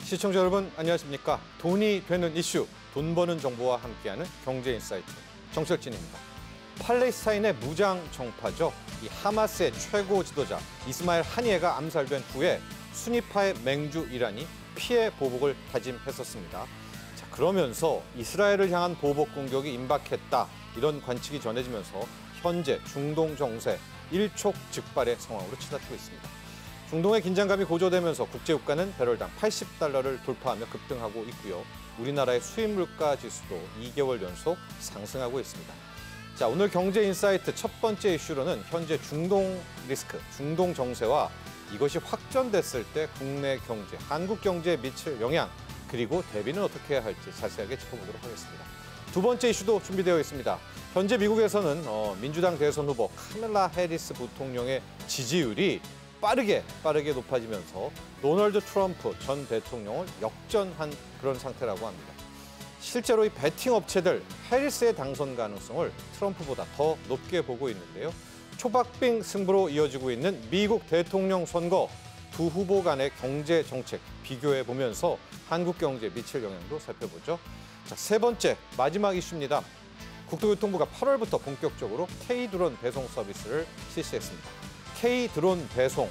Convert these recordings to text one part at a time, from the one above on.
시청자 여러분 안녕하십니까? 돈이 되는 이슈, 돈 버는 정보와 함께하는 경제인사이트 정철진입니다. 팔레스타인의 무장 정파죠. 이 하마스의 최고 지도자 이스마일 하니에가 암살된 후에 순위파의 맹주 이란이 피해 보복을 다짐했었습니다. 자, 그러면서 이스라엘을 향한 보복 공격이 임박했다, 이런 관측이 전해지면서 현재 중동 정세 일촉즉발의 상황으로 치닫고 있습니다. 중동의 긴장감이 고조되면서 국제유가는 배럴당 80달러를 돌파하며 급등하고 있고요. 우리나라의 수입 물가 지수도 2개월 연속 상승하고 있습니다. 자, 오늘 경제인사이트 첫 번째 이슈로는 현재 중동 리스크, 중동 정세와 이것이 확전됐을 때 국내 경제, 한국 경제에 미칠 영향, 그리고 대비는 어떻게 해야 할지 자세하게 짚어보도록 하겠습니다. 두 번째 이슈도 준비되어 있습니다. 현재 미국에서는 민주당 대선 후보 카멜라 해리스 부통령의 지지율이 빠르게 높아지면서 도널드 트럼프 전 대통령을 역전한 그런 상태라고 합니다. 실제로 이 베팅 업체들 해리스의 당선 가능성을 트럼프보다 더 높게 보고 있는데요. 초박빙 승부로 이어지고 있는 미국 대통령 선거, 두 후보 간의 경제 정책 비교해 보면서 한국 경제에 미칠 영향도 살펴보죠. 자, 세 번째 마지막 이슈입니다. 국토교통부가 8월부터 본격적으로 K-드론 배송 서비스를 실시했습니다. K-드론 배송.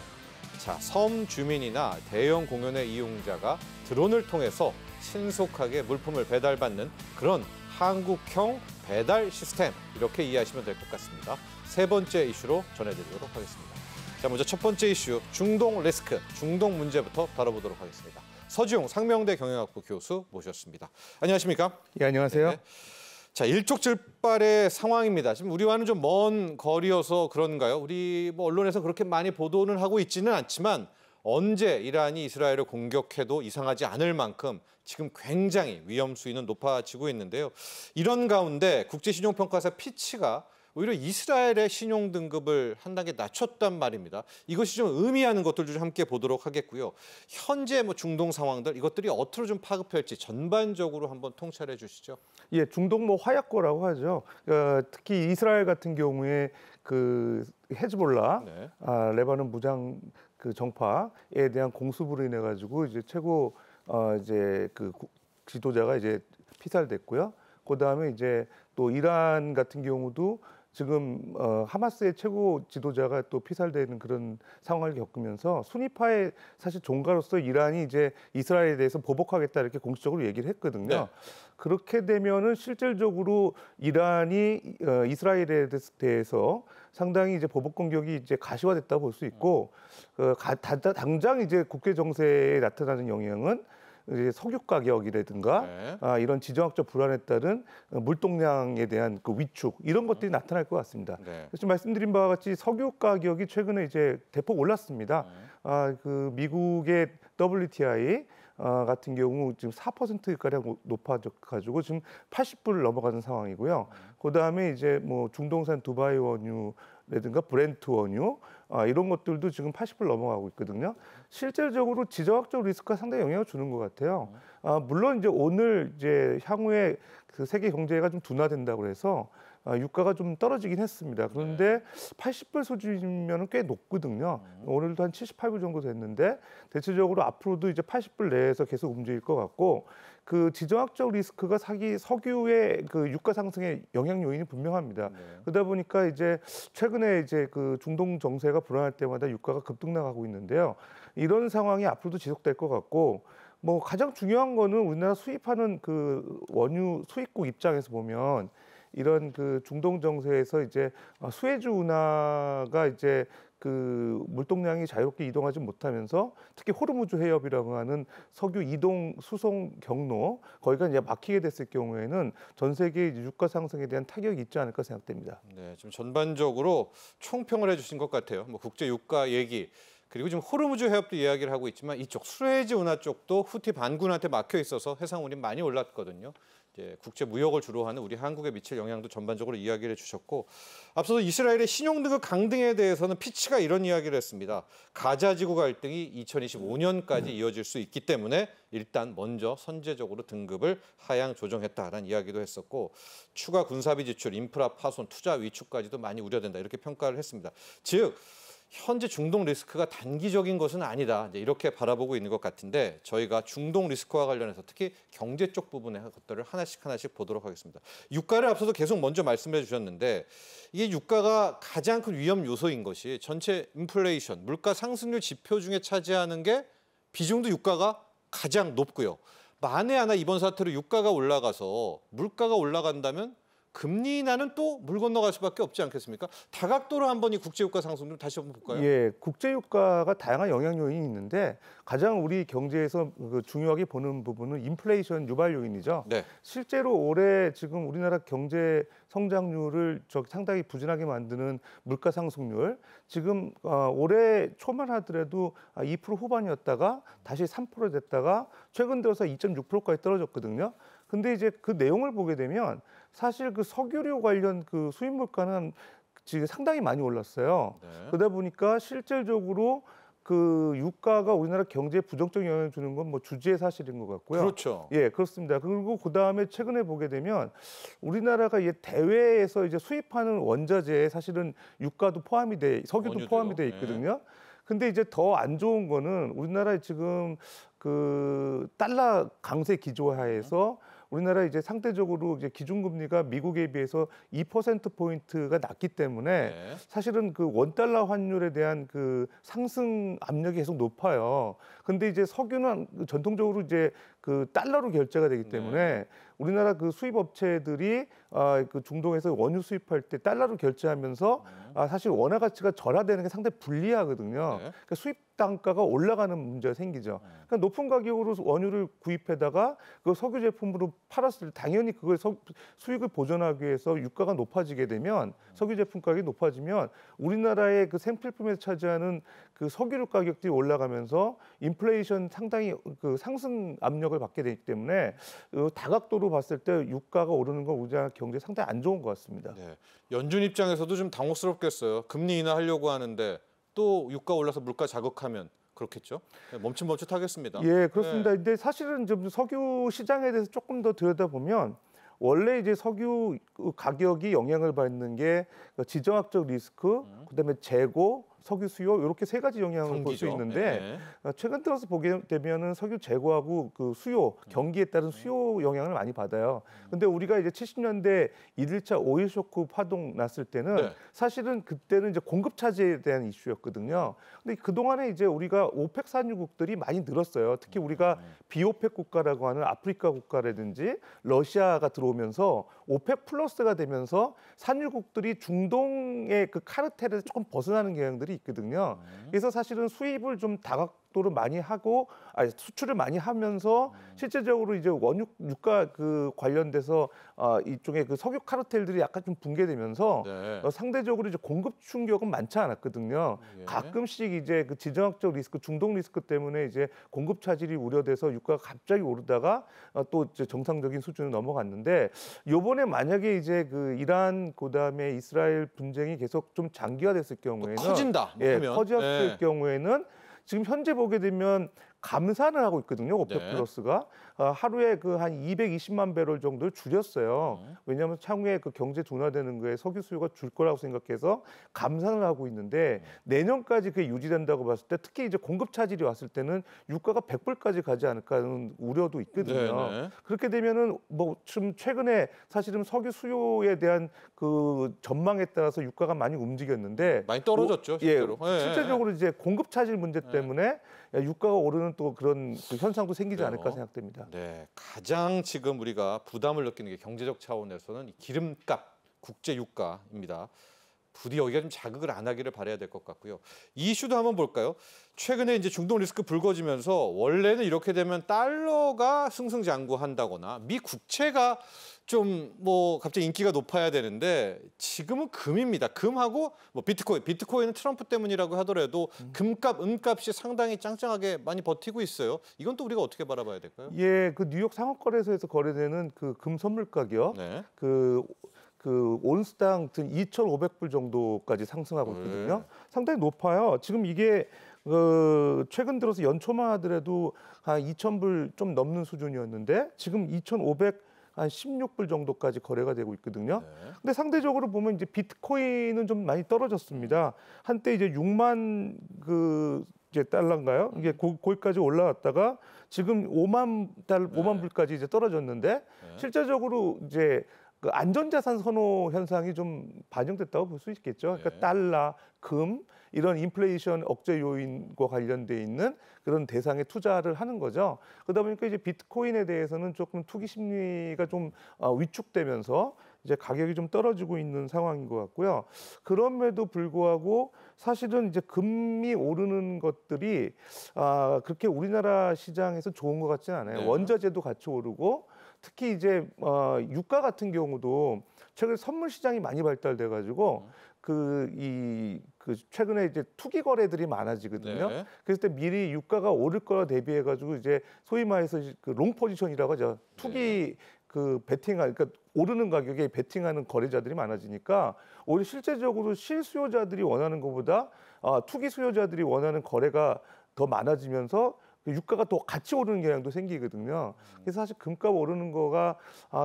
자, 섬 주민이나 대형 공연의 이용자가 드론을 통해서 신속하게 물품을 배달받는 그런 한국형 배달 시스템, 이렇게 이해하시면 될 것 같습니다. 세 번째 이슈로 전해드리도록 하겠습니다. 자, 먼저 첫 번째 이슈, 중동 리스크, 중동 문제부터 다뤄보도록 하겠습니다. 서지용 상명대 경영학부 교수 모셨습니다. 안녕하십니까? 예, 안녕하세요. 네. 자, 일촉즉발의 상황입니다. 지금 우리와는 좀 먼 거리여서 그런가요? 우리 언론에서 그렇게 많이 보도는 하고 있지는 않지만 언제 이란이 이스라엘을 공격해도 이상하지 않을 만큼 지금 굉장히 위험 수위는 높아지고 있는데요. 이런 가운데 국제신용평가사 피치가 오히려 이스라엘의 신용 등급을 한 단계 낮췄단 말입니다. 이것이 좀 의미하는 것들도 좀 함께 보도록 하겠고요. 현재 중동 상황들, 이것들이 어떻게 좀 파급할지 전반적으로 한번 통찰해 주시죠. 예, 중동 화약고라고 하죠. 특히 이스라엘 같은 경우에 그 헤즈볼라, 네. 레바논 무장 정파에 대한 공습으로 인해 가지고 이제 최고 이제 그 지도자가 이제 피살됐고요. 그다음에 이제 또 이란 같은 경우도 지금 하마스의 최고 지도자가 또 피살되는 그런 상황을 겪으면서 순위파의 사실 종가로서 이란이 이제 이스라엘에 대해서 보복하겠다, 이렇게 공식적으로 얘기를 했거든요. 네. 그렇게 되면은 실질적으로 이란이 이스라엘에 대해서 상당히 이제 보복 공격이 이제 가시화됐다고 볼 수 있고, 당장 이제 국제 정세에 나타나는 영향은 이제 석유 가격이라든가 네. 이런 지정학적 불안에 따른 물동량에 대한 그 위축, 이런 것들이 나타날 것 같습니다. 네. 지금 말씀드린 바와 같이 석유 가격이 최근에 이제 대폭 올랐습니다. 네. 그 미국의 WTI 같은 경우 지금 4%가량 높아져가지고 지금 80불을 넘어가는 상황이고요. 그다음에 이제 중동산 두바이 원유라든가 브렌트 원유, 이런 것들도 지금 80불 넘어가고 있거든요. 실질적으로 지정학적 리스크가 상당히 영향을 주는 것 같아요. 물론 이제 오늘 이제 향후에 그 세계 경제가 좀 둔화된다고 해서 유가가 좀 떨어지긴 했습니다. 그런데 80불 수준이면 꽤 높거든요. 오늘도 한 78불 정도 됐는데 대체적으로 앞으로도 이제 80불 내에서 계속 움직일 것 같고, 그 지정학적 리스크가 석유의 그 유가 상승의 영향 요인이 분명합니다. 네. 그러다 보니까 이제 최근에 이제 그 중동 정세가 불안할 때마다 유가가 급등나가고 있는데요. 이런 상황이 앞으로도 지속될 것 같고, 가장 중요한 거는 우리나라 수입하는 그 원유 수입국 입장에서 보면 이런 그 중동 정세에서 이제 수에즈 운하가 이제 그 물동량이 자유롭게 이동하지 못하면서 특히 호르무즈 해협이라고 하는 석유 이동 수송 경로, 거기가 이제 막히게 됐을 경우에는 전 세계 유가 상승에 대한 타격이 있지 않을까 생각됩니다. 네, 좀 전반적으로 총평을 해주신 것 같아요. 국제 유가 얘기, 그리고 지금 호르무즈 해협도 이야기를 하고 있지만 이쪽 수에즈 운하 쪽도 후티 반군한테 막혀 있어서 해상운이 많이 올랐거든요. 이제 국제 무역을 주로 하는 우리 한국에 미칠 영향도 전반적으로 이야기를 해주셨고, 앞서도 이스라엘의 신용등급 강등에 대해서는 피치가 이런 이야기를 했습니다. 가자 지구 갈등이 2025년까지 이어질 수 있기 때문에 일단 먼저 선제적으로 등급을 하향 조정했다라는 이야기도 했었고, 추가 군사비 지출, 인프라 파손, 투자 위축까지도 많이 우려된다, 이렇게 평가를 했습니다. 즉 현재 중동 리스크가 단기적인 것은 아니다. 이제 이렇게 바라보고 있는 것 같은데 저희가 중동 리스크와 관련해서 특히 경제 쪽 부분의 것들을 하나씩 보도록 하겠습니다. 유가를 앞서도 계속 먼저 말씀해 주셨는데 이게 유가가 가장 큰 위험 요소인 것이 전체 인플레이션, 물가 상승률 지표 중에 차지하는 게 비중도 유가가 가장 높고요. 만에 하나 이번 사태로 유가가 올라가서 물가가 올라간다면 금리 인하는 또 물 건너갈 수밖에 없지 않겠습니까? 다각도로 한번 이 국제유가 상승 좀 다시 한번 볼까요? 예, 국제유가가 다양한 영향 요인이 있는데 가장 우리 경제에서 중요하게 보는 부분은 인플레이션 유발 요인이죠. 네. 실제로 올해 지금 우리나라 경제 성장률을 상당히 부진하게 만드는 물가 상승률 지금 올해 초만 하더라도 2% 후반이었다가 다시 3% 됐다가 최근 들어서 2.6%까지 떨어졌거든요. 근데 이제 그 내용을 보게 되면 사실 그 석유류 관련 그 수입 물가는 지금 상당히 많이 올랐어요. 네. 그러다 보니까 실질적으로 그 유가가 우리나라 경제에 부정적 영향을 주는 건 뭐 주지의 사실인 것 같고요. 그렇죠. 예, 그렇습니다. 그리고 그 다음에 최근에 보게 되면 우리나라가 대외에서 이제 수입하는 원자재에 사실은 유가도 포함이 석유도 원유도요. 포함이 돼 있거든요. 근데 이제 더 안 좋은 거는 우리나라 지금 그 달러 강세 기조하에서 우리나라 이제 상대적으로 이제 기준금리가 미국에 비해서 2%포인트가 낮기 때문에 네. 사실은 그 원달러 환율에 대한 그 상승 압력이 계속 높아요. 근데 이제 석유는 전통적으로 이제 그 달러로 결제가 되기 때문에 우리나라 그 수입 업체들이 그 중동에서 원유 수입할 때 달러로 결제하면서 사실 원화 가치가 절하되는 게 상당히 불리하거든요. 그러니까 수입 단가가 올라가는 문제가 생기죠. 그러니까 높은 가격으로 원유를 구입해다가 그 석유 제품으로 팔았을 때 당연히 그걸 수익을 보존하기 위해서 유가가 높아지게 되면 석유 제품 가격이 높아지면 우리나라의 그 생필품에서 차지하는 그 석유류 가격들이 올라가면서 인플레이션 상당히 그 상승 압력을 받게 되기 때문에 다각도로 봤을 때 유가가 오르는 건 우리나라 경제에 상당히 안 좋은 것 같습니다. 네. 연준 입장에서도 좀 당혹스럽겠어요. 금리 인하하려고 하는데 또 유가 올라서 물가 자극하면 그렇겠죠. 멈칫멈칫하겠습니다. 예, 그렇습니다. 근데 사실은 좀 석유 시장에 대해서 조금 더 들여다보면 원래 이제 석유 가격이 영향을 받는 게 지정학적 리스크, 그다음에 재고, 석유 수요 이렇게 세 가지 영향을 볼 수 있는데 최근 들어서 보게 되면은 석유 재고하고 그 수요 경기에 따른 수요 영향을 많이 받아요. 근데 우리가 이제 70년대 1차 오일 쇼크 파동 났을 때는 사실은 그때는 이제 공급 차질에 대한 이슈였거든요. 근데 그 동안에 이제 우리가 오펙 산유국들이 많이 늘었어요. 특히 우리가 비오펙 국가라고 하는 아프리카 국가라든지 러시아가 들어오면서 오펙 플러스가 되면서 산유국들이 중동의 그 카르텔에서 조금 벗어나는 경향들이 있거든요. 그래서 사실은 수입을 좀 다각도로 많이 하고 수출을 많이 하면서 실제적으로 이제 원유 유가 그 관련돼서 이쪽에 그 석유 카르텔들이 약간 좀 붕괴되면서 상대적으로 이제 공급 충격은 많지 않았거든요. 가끔씩 이제 그 지정학적 리스크, 중동 리스크 때문에 이제 공급 차질이 우려돼서 유가가 갑자기 오르다가 또 이제 정상적인 수준을 넘어갔는데 요번에 만약에 이제 그 이란 그다음에 이스라엘 분쟁이 계속 좀 장기화됐을 경우에는 커진다. 커졌을 경우에는 지금 현재 보게 되면 감산을 하고 있거든요. 오펙 플러스가 하루에 그 한 220만 배럴 정도를 줄였어요. 왜냐하면 향후에 그 경제 둔화되는 거에 석유 수요가 줄 거라고 생각해서 감산을 하고 있는데 내년까지 그게 유지된다고 봤을 때 특히 이제 공급 차질이 왔을 때는 유가가 100불까지 가지 않을까 하는 우려도 있거든요. 그렇게 되면은 뭐 지금 최근에 사실은 석유 수요에 대한 그 전망에 따라서 유가가 많이 움직였는데 많이 떨어졌죠, 실제로. 실제적으로 이제 공급 차질 문제 때문에 유가가 오르는 또 그런 그 현상도 생기지 않을까 생각됩니다. 네, 가장 지금 우리가 부담을 느끼는 게 경제적 차원에서는 기름값, 국제 유가입니다. 부디 여기가 좀 자극을 안 하기를 바라야 될 것 같고요. 이 이슈도 한번 볼까요? 최근에 이제 중동 리스크 불거지면서 원래는 이렇게 되면 달러가 승승장구한다거나 미 국채가 좀 뭐 갑자기 인기가 높아야 되는데 지금은 금입니다. 금하고 뭐 비트코인은 트럼프 때문이라고 하더라도 금값, 은값이 상당히 짱짱하게 많이 버티고 있어요. 이건 또 우리가 어떻게 바라봐야 될까요? 예, 그 뉴욕 상업거래소에서 거래되는 그 금 선물 가격, 그 온스당 2,500불 정도까지 상승하고 있거든요. 상당히 높아요. 지금 이게 최근 들어서 연초만 하더라도 한 2,000불 좀 넘는 수준이었는데 지금 2,500 한 16불 정도까지 거래가 되고 있거든요. 네. 근데 상대적으로 보면 이제 비트코인은 좀 많이 떨어졌습니다. 한때 이제 6만 이제 달러인가요? 이게 거기까지 올라왔다가 지금 5만 불까지 이제 떨어졌는데 실제적으로 이제 그 안전자산 선호 현상이 좀 반영됐다고 볼 수 있겠죠. 그러니까 달러, 금 이런 인플레이션 억제 요인과 관련돼 있는 그런 대상에 투자를 하는 거죠. 그러다 보니까 이제 비트코인에 대해서는 조금 투기 심리가 좀 위축되면서 이제 가격이 좀 떨어지고 있는 상황인 것 같고요. 그럼에도 불구하고 사실은 이제 금이 오르는 것들이 그렇게 우리나라 시장에서 좋은 것 같지는 않아요. 네. 원자재도 같이 오르고 특히 이제 유가 같은 경우도 최근에 선물 시장이 많이 발달돼 가지고 최근에 이제 투기 거래들이 많아지거든요. 네. 그래서 때 미리 유가가 오를 거라 대비해 가지고 이제 소위 말해서 그 롱 포지션이라고 하죠. 투기 그러니까 오르는 가격에 베팅하는 거래자들이 많아지니까 오히려 실제적으로 실수요자들이 원하는 것보다 투기 수요자들이 원하는 거래가 더 많아지면서 유가가 또 같이 오르는 경향도 생기거든요. 그래서 사실 금값 오르는 거가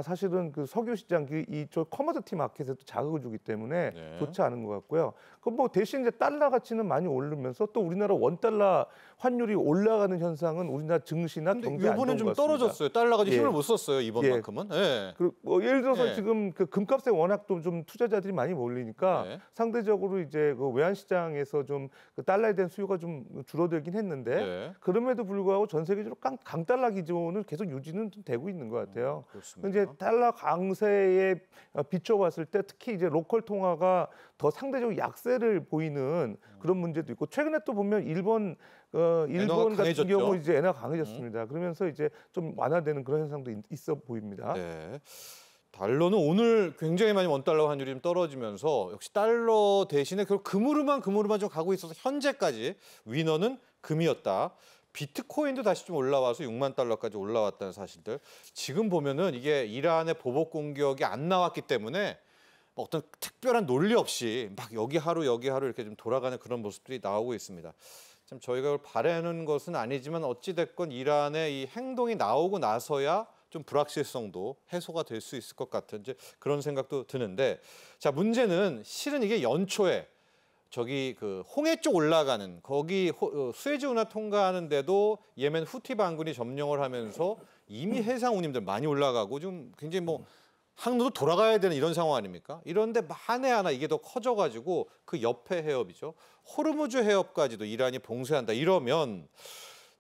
사실은 그 석유 시장 이쪽 커머디티 마켓에도 자극을 주기 때문에 좋지 않은 것 같고요. 그 뭐 대신 이제 달러 가치는 많이 오르면서 또 우리나라 원달러 환율이 올라가는 현상은 우리나라 증시나 경제 이번엔 좀 떨어졌어요. 달러가 힘을 못 썼어요 이번만큼은. 그리고 뭐 예를 들어서 지금 그 금값에 워낙 또 좀 투자자들이 많이 몰리니까 상대적으로 이제 그 외환 시장에서 좀 그 달러에 대한 수요가 좀 줄어들긴 했는데 그럼에도 불구하고 전 세계적으로 강달러 기조는 계속 유지는 좀 되고 있는 것 같아요. 이제 달러 강세에 비춰봤을 때 특히 이제 로컬 통화가 더 상대적으로 약세를 보이는 그런 문제도 있고 최근에 또 보면 일본 같은 경우 이제 엔화가 강해졌습니다. 그러면서 이제 좀 완화되는 그런 현상도 있어 보입니다. 네. 달러는 오늘 굉장히 많이 원달러 환율이 좀 떨어지면서 역시 달러 대신에 금으로만 좀 가고 있어서 현재까지 위너는 금이었다. 비트코인도 다시 좀 올라와서 6만 달러까지 올라왔다는 사실들. 지금 보면은 이게 이란의 보복 공격이 안 나왔기 때문에 어떤 특별한 논리 없이 막 여기 하루 이렇게 좀 돌아가는 그런 모습들이 나오고 있습니다. 참 저희가 바라는 것은 아니지만 어찌 됐건 이란의 이 행동이 나오고 나서야 좀 불확실성도 해소가 될 수 있을 것 같은 이제 그런 생각도 드는데 자 문제는 실은 이게 연초에 저기 그 홍해 쪽 올라가는 거기 수에즈 운하 통과하는데도 예멘 후티 반군이 점령을 하면서 이미 해상 운임들 많이 올라가고 좀 굉장히 뭐 항로도 돌아가야 되는 이런 상황 아닙니까? 이런데 만에 하나 이게 더 커져가지고 그 옆에 해협이죠. 호르무즈 해협까지도 이란이 봉쇄한다. 이러면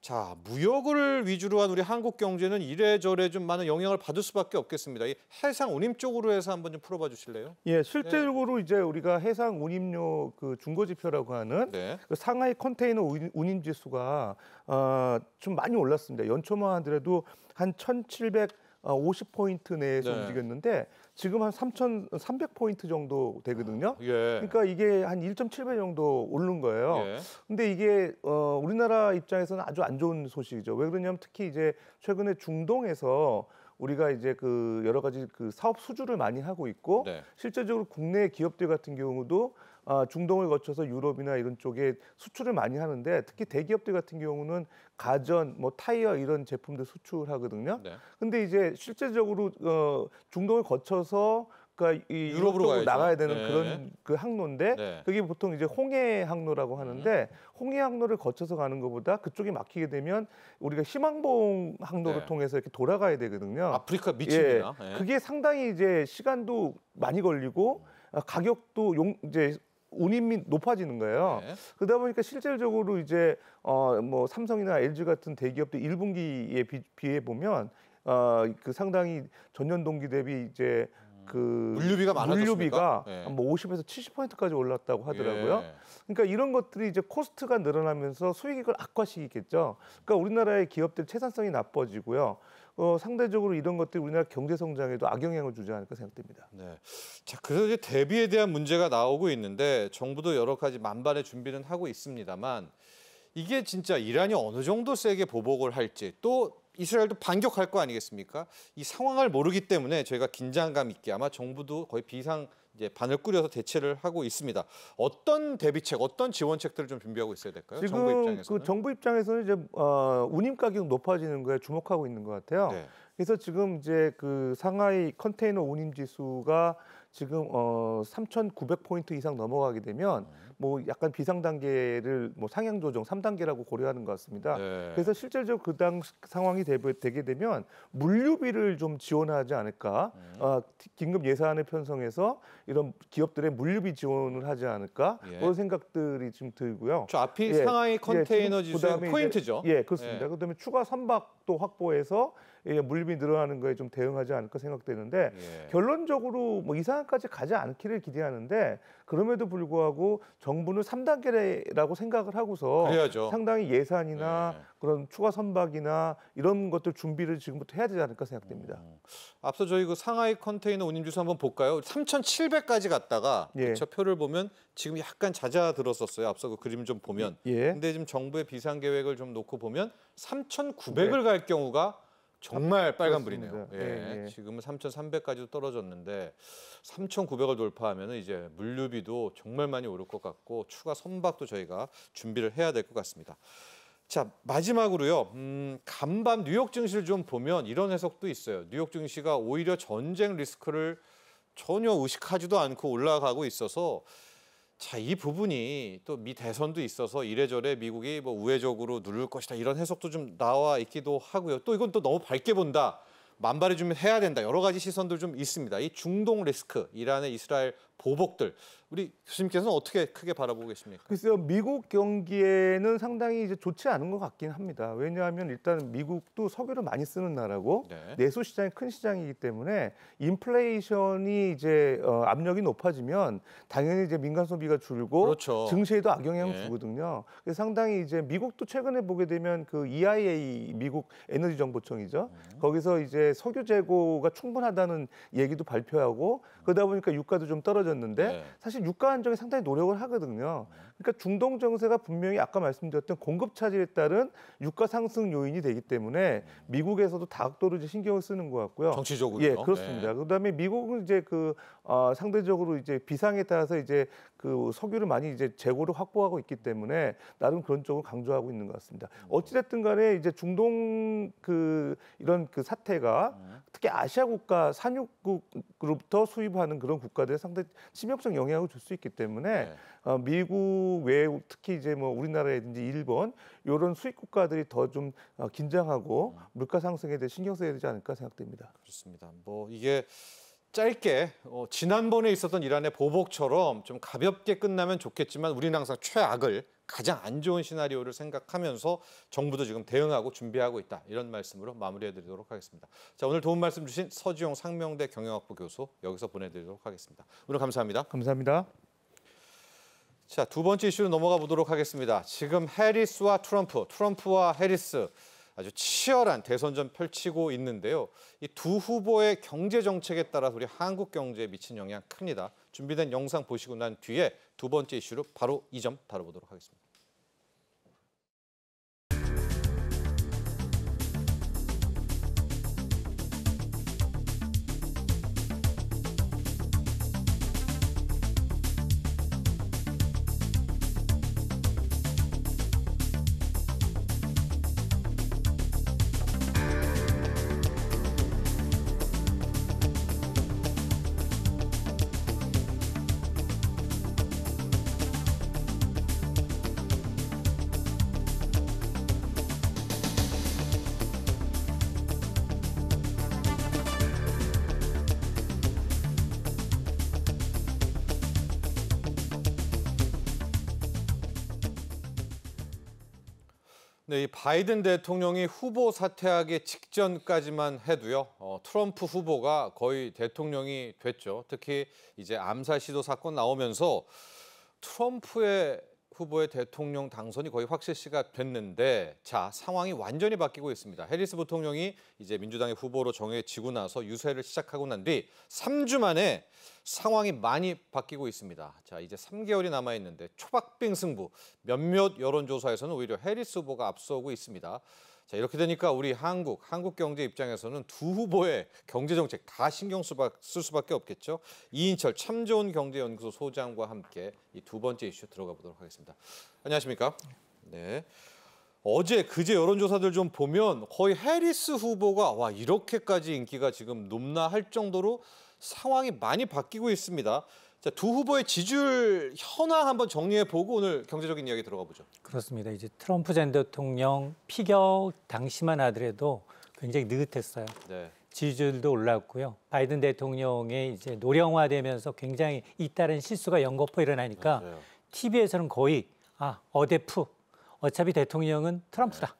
자 무역을 위주로 한 우리 한국 경제는 이래저래 좀 많은 영향을 받을 수밖에 없겠습니다. 이 해상 운임 쪽으로 해서 한번 좀 풀어봐 주실래요? 예, 실제적으로 이제 우리가 해상 운임료 그 중고 지표라고 하는 그 상하이 컨테이너 운임 지수가 좀 많이 올랐습니다. 연초만 하더라도 한 1,750포인트 내에서 움직였는데 지금 한 3,300포인트 정도 되거든요. 그러니까 이게 한 1.7배 정도 오른 거예요. 근데 이게 우리나라 입장에서는 아주 안 좋은 소식이죠. 왜 그러냐면 특히 이제 최근에 중동에서 우리가 이제 그 여러 가지 그 사업 수주를 많이 하고 있고 실제적으로 국내 기업들 같은 경우도 중동을 거쳐서 유럽이나 이런 쪽에 수출을 많이 하는데 특히 대기업들 같은 경우는 가전, 뭐 타이어 이런 제품들 수출하거든요. 근데 이제 실제적으로 중동을 거쳐서 그러니까 이 유럽으로 나가야 되는 그런 그 항로인데 그게 보통 이제 홍해 항로라고 하는데 홍해 항로를 거쳐서 가는 것보다 그쪽이 막히게 되면 우리가 희망봉 항로를 통해서 이렇게 돌아가야 되거든요. 아프리카 밑입니다. 그게 상당히 이제 시간도 많이 걸리고 가격도 이제 운임이 높아지는 거예요. 그러다 보니까 실질적으로 이제 뭐 삼성이나 LG 같은 대기업들 1분기에 비해 보면 그 상당히 전년 동기 대비 이제 그 물류비가 많아졌습니까? 뭐 50에서 70%까지 올랐다고 하더라고요. 그러니까 이런 것들이 이제 코스트가 늘어나면서 수익을 악화시키겠죠. 그러니까 우리나라의 기업들 채산성이 나빠지고요. 상대적으로 이런 것들이 우리나라 경제 성장에도 악영향을 주지 않을까 생각됩니다. 자, 그래서 이제 대비에 대한 문제가 나오고 있는데 정부도 여러 가지 만반의 준비는 하고 있습니다만 이게 진짜 이란이 어느 정도 세게 보복을 할지 또 이스라엘도 반격할 거 아니겠습니까? 이 상황을 모르기 때문에 저희가 긴장감 있게 아마 정부도 거의 이제 반을 꾸려서 대체를 하고 있습니다. 어떤 대비책, 어떤 지원책들을 좀 준비하고 있어야 될까요? 지금 정부 입장에서는? 그 정부 입장에서는 이제 운임 가격 높아지는 거에 주목하고 있는 것 같아요. 네. 그래서 지금 이제 그 상하이 컨테이너 운임 지수가 지금 3,900포인트 이상 넘어가게 되면 뭐 약간 비상 단계를 뭐 상향 조정 3단계라고 고려하는 것 같습니다. 네. 그래서 실질적으로 그 당 상황이 되게 되면 물류비를 좀 지원하지 않을까? 긴급 예산을 편성해서 이런 기업들의 물류비 지원을 하지 않을까? 예. 그런 생각들이 좀 들고요. 저 앞이 예, 상하이 컨테이너 지금 지수의 그다음에 포인트죠. 예, 그렇습니다. 예. 그다음에 추가 선박도 확보해서 물류비 늘어나는 거에 좀 대응하지 않을까 생각되는데 예. 결론적으로 뭐 이 상황까지 가지 않기를 기대하는데 그럼에도 불구하고 정부는 3단계라고 생각을 하고서 그래야죠. 상당히 예산이나 예. 그런 추가 선박이나 이런 것들 준비를 지금부터 해야 되지 않을까 생각됩니다. 앞서 저희 그 상하이 컨테이너 운임 지수 한번 볼까요? 3,700까지 갔다가 예. 저 표를 보면 지금 약간 잦아들었었어요. 앞서 그 그림 좀 보면. 예. 근데 지금 정부의 비상 계획을 좀 놓고 보면 3,900을 갈 경우가 정말 빨간불이네요. 그렇습니다. 예. 예. 지금은 3,300까지도 떨어졌는데 3,900을 돌파하면 이제 물류비도 정말 많이 오를 것 같고 추가 선박도 저희가 준비를 해야 될 것 같습니다. 자, 마지막으로요. 간밤 뉴욕 증시를 좀 보면 이런 해석도 있어요. 뉴욕 증시가 오히려 전쟁 리스크를 전혀 의식하지도 않고 올라가고 있어서 자, 이 부분이 또 미 대선도 있어서 이래저래 미국이 뭐 우회적으로 누를 것이다 이런 해석도 좀 나와 있기도 하고요. 또 이건 또 너무 밝게 본다. 만발의 준비를 해야 된다. 여러 가지 시선들 좀 있습니다. 이 중동 리스크, 이란의 이스라엘 보복들. 우리 교수님께서는 어떻게 크게 바라보고 계십니까? 글쎄요, 미국 경기에는 상당히 이제 좋지 않은 것 같긴 합니다. 왜냐하면 일단 미국도 석유를 많이 쓰는 나라고 네. 내수 시장이 큰 시장이기 때문에 인플레이션이 이제 압력이 높아지면 당연히 이제 민간 소비가 줄고 그렇죠. 증시에도 악영향을 예. 주거든요. 그래서 상당히 이제 미국도 최근에 보게 되면 그 EIA 미국 에너지 정보청이죠. 거기서 이제 석유 재고가 충분하다는 얘기도 발표하고 그러다 보니까 유가도 좀 떨어졌는데 네. 사실 유가 안정에 상당히 노력을 하거든요. 그러니까 중동 정세가 분명히 아까 말씀드렸던 공급 차질에 따른 유가 상승 요인이 되기 때문에 미국에서도 다각도로 이제 신경을 쓰는 것 같고요. 정치적으로요. 예, 그렇습니다. 네. 그다음에 미국은 이제 그 상대적으로 이제 비상에 따라서 이제 그 석유를 많이 이제 재고를 확보하고 있기 때문에 나름 그런 쪽을 강조하고 있는 것 같습니다. 어찌됐든 간에 이제 중동 그 이런 그 사태가 특히 아시아 국가 산유국으로부터 수입하는 그런 국가들에 상당히 치명적 영향을 줄 수 있기 때문에 네. 미국 외국 특히 이제 뭐 우리나라라든지 일본 이런 수입 국가들이 더 좀 긴장하고 물가 상승에 대해 신경 써야 되지 않을까 생각됩니다. 그렇습니다. 뭐 이게 짧게 지난번에 있었던 이란의 보복처럼 좀 가볍게 끝나면 좋겠지만 우리는 항상 최악을 가장 안 좋은 시나리오를 생각하면서 정부도 지금 대응하고 준비하고 있다. 이런 말씀으로 마무리해드리도록 하겠습니다. 자, 오늘 도움 말씀 주신 서지용 상명대 경영학부 교수 여기서 보내드리도록 하겠습니다. 오늘 감사합니다. 감사합니다. 자, 두 번째 이슈로 넘어가 보도록 하겠습니다. 지금 해리스와 트럼프와 해리스 아주 치열한 대선전 펼치고 있는데요. 이 두 후보의 경제 정책에 따라서 우리 한국 경제에 미친 영향 큽니다. 준비된 영상 보시고 난 뒤에 두 번째 이슈로 바로 이 점 다뤄보도록 하겠습니다. 네, 이 바이든 대통령이 후보 사퇴하기 직전까지만 해도요, 트럼프 후보가 거의 대통령이 됐죠. 특히 이제 암살 시도 사건 나오면서 트럼프의 후보의 대통령 당선이 거의 확실시가 됐는데, 자, 상황이 완전히 바뀌고 있습니다. 해리스 부통령이 이제 민주당의 후보로 정해지고 나서 유세를 시작하고 난 뒤 3주 만에 상황이 많이 바뀌고 있습니다. 자, 이제 3개월이 남아 있는데 초박빙 승부. 몇몇 여론조사에서는 오히려 해리스 후보가 앞서고 있습니다. 자, 이렇게 되니까 우리 한국 경제 입장에서는 두 후보의 경제 정책 다 신경 쓸 수밖에 없겠죠. 이인철 참 좋은 경제연구소 소장과 함께 이 두 번째 이슈 들어가 보도록 하겠습니다. 안녕하십니까? 네. 어제 그제 여론조사들 좀 보면 거의 해리스 후보가 와 이렇게까지 인기가 지금 높나 할 정도로 상황이 많이 바뀌고 있습니다. 자, 두 후보의 지지율 현황 한번 정리해 보고 오늘 경제적인 이야기 들어가 보죠. 그렇습니다. 이제 트럼프 전 대통령 피격 당시만 하더라도 굉장히 느긋했어요. 네. 지지율도 올랐고요. 바이든 대통령의 이제 노령화되면서 굉장히 잇따른 실수가 연거푸 일어나니까 맞아요. TV에서는 거의 어대프 어차피 대통령은 트럼프다.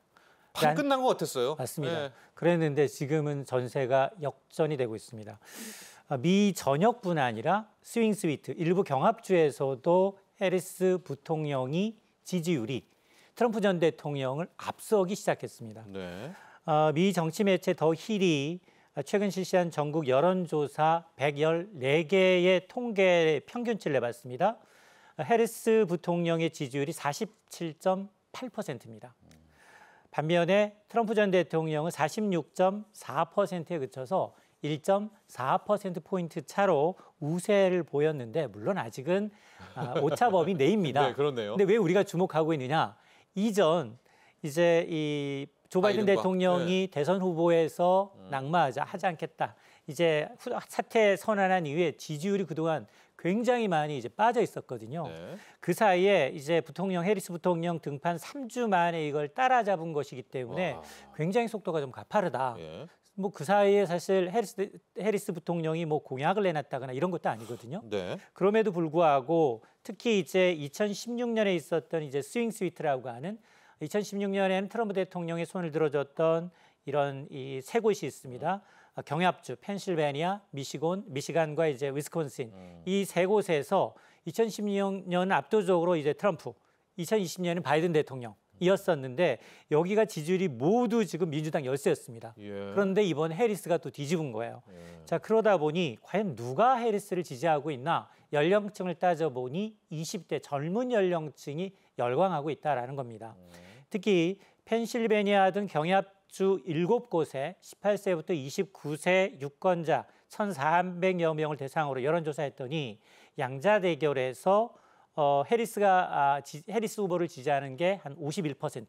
판 끝난 것 같았어요. 맞습니다. 네. 그랬는데 지금은 전세가 역전이 되고 있습니다. 미 전역뿐 아니라 스윙 스위트 일부 경합주에서도 해리스 부통령이 지지율이 트럼프 전 대통령을 앞서기 시작했습니다. 네. 미 정치 매체 더 힐이 최근 실시한 전국 여론조사 114개의 통계 평균치를 내봤습니다. 해리스 부통령의 지지율이 47.8%입니다. 반면에 트럼프 전 대통령은 46.4%에 그쳐서 1.4%포인트 차로 우세를 보였는데 물론 아직은 오차범위 내입니다. 네, 그렇네요. 근데 왜 우리가 주목하고 있느냐? 이전 이제 이 조 바이든 바이든과, 대통령이 대선 후보에서 낙마하지 않겠다. 이제 사퇴 선언한 이후에 지지율이 그동안 굉장히 많이 이제 빠져 있었거든요. 네. 그 사이에 이제 해리스 부통령 등판 3주 만에 이걸 따라잡은 것이기 때문에 와. 굉장히 속도가 좀 가파르다. 예. 뭐 그 사이에 사실 해리스 부통령이 뭐 공약을 내놨다거나 이런 것도 아니거든요. 네. 그럼에도 불구하고 특히 이제 2016년에 있었던 이제 스윙 스위트라고 하는 2016년에는 트럼프 대통령의 손을 들어줬던 이런 이 세 곳이 있습니다. 경합주 펜실베니아, 미시간과 이제 위스콘신 이 세 곳에서 2016년은 압도적으로 이제 트럼프, 2020년은 바이든 대통령이었었는데 여기가 지지율이 모두 지금 민주당 열세였습니다. 예. 그런데 이번 해리스가 또 뒤집은 거예요. 예. 자, 그러다 보니 과연 누가 해리스를 지지하고 있나? 연령층을 따져보니 20대 젊은 연령층이 열광하고 있다라는 겁니다. 특히 펜실베니아 등 경합주 7곳에 18세부터 29세 유권자 1,400여 명을 대상으로 여론조사했더니 양자 대결에서 해리스 후보를 지지하는 게 한 51%,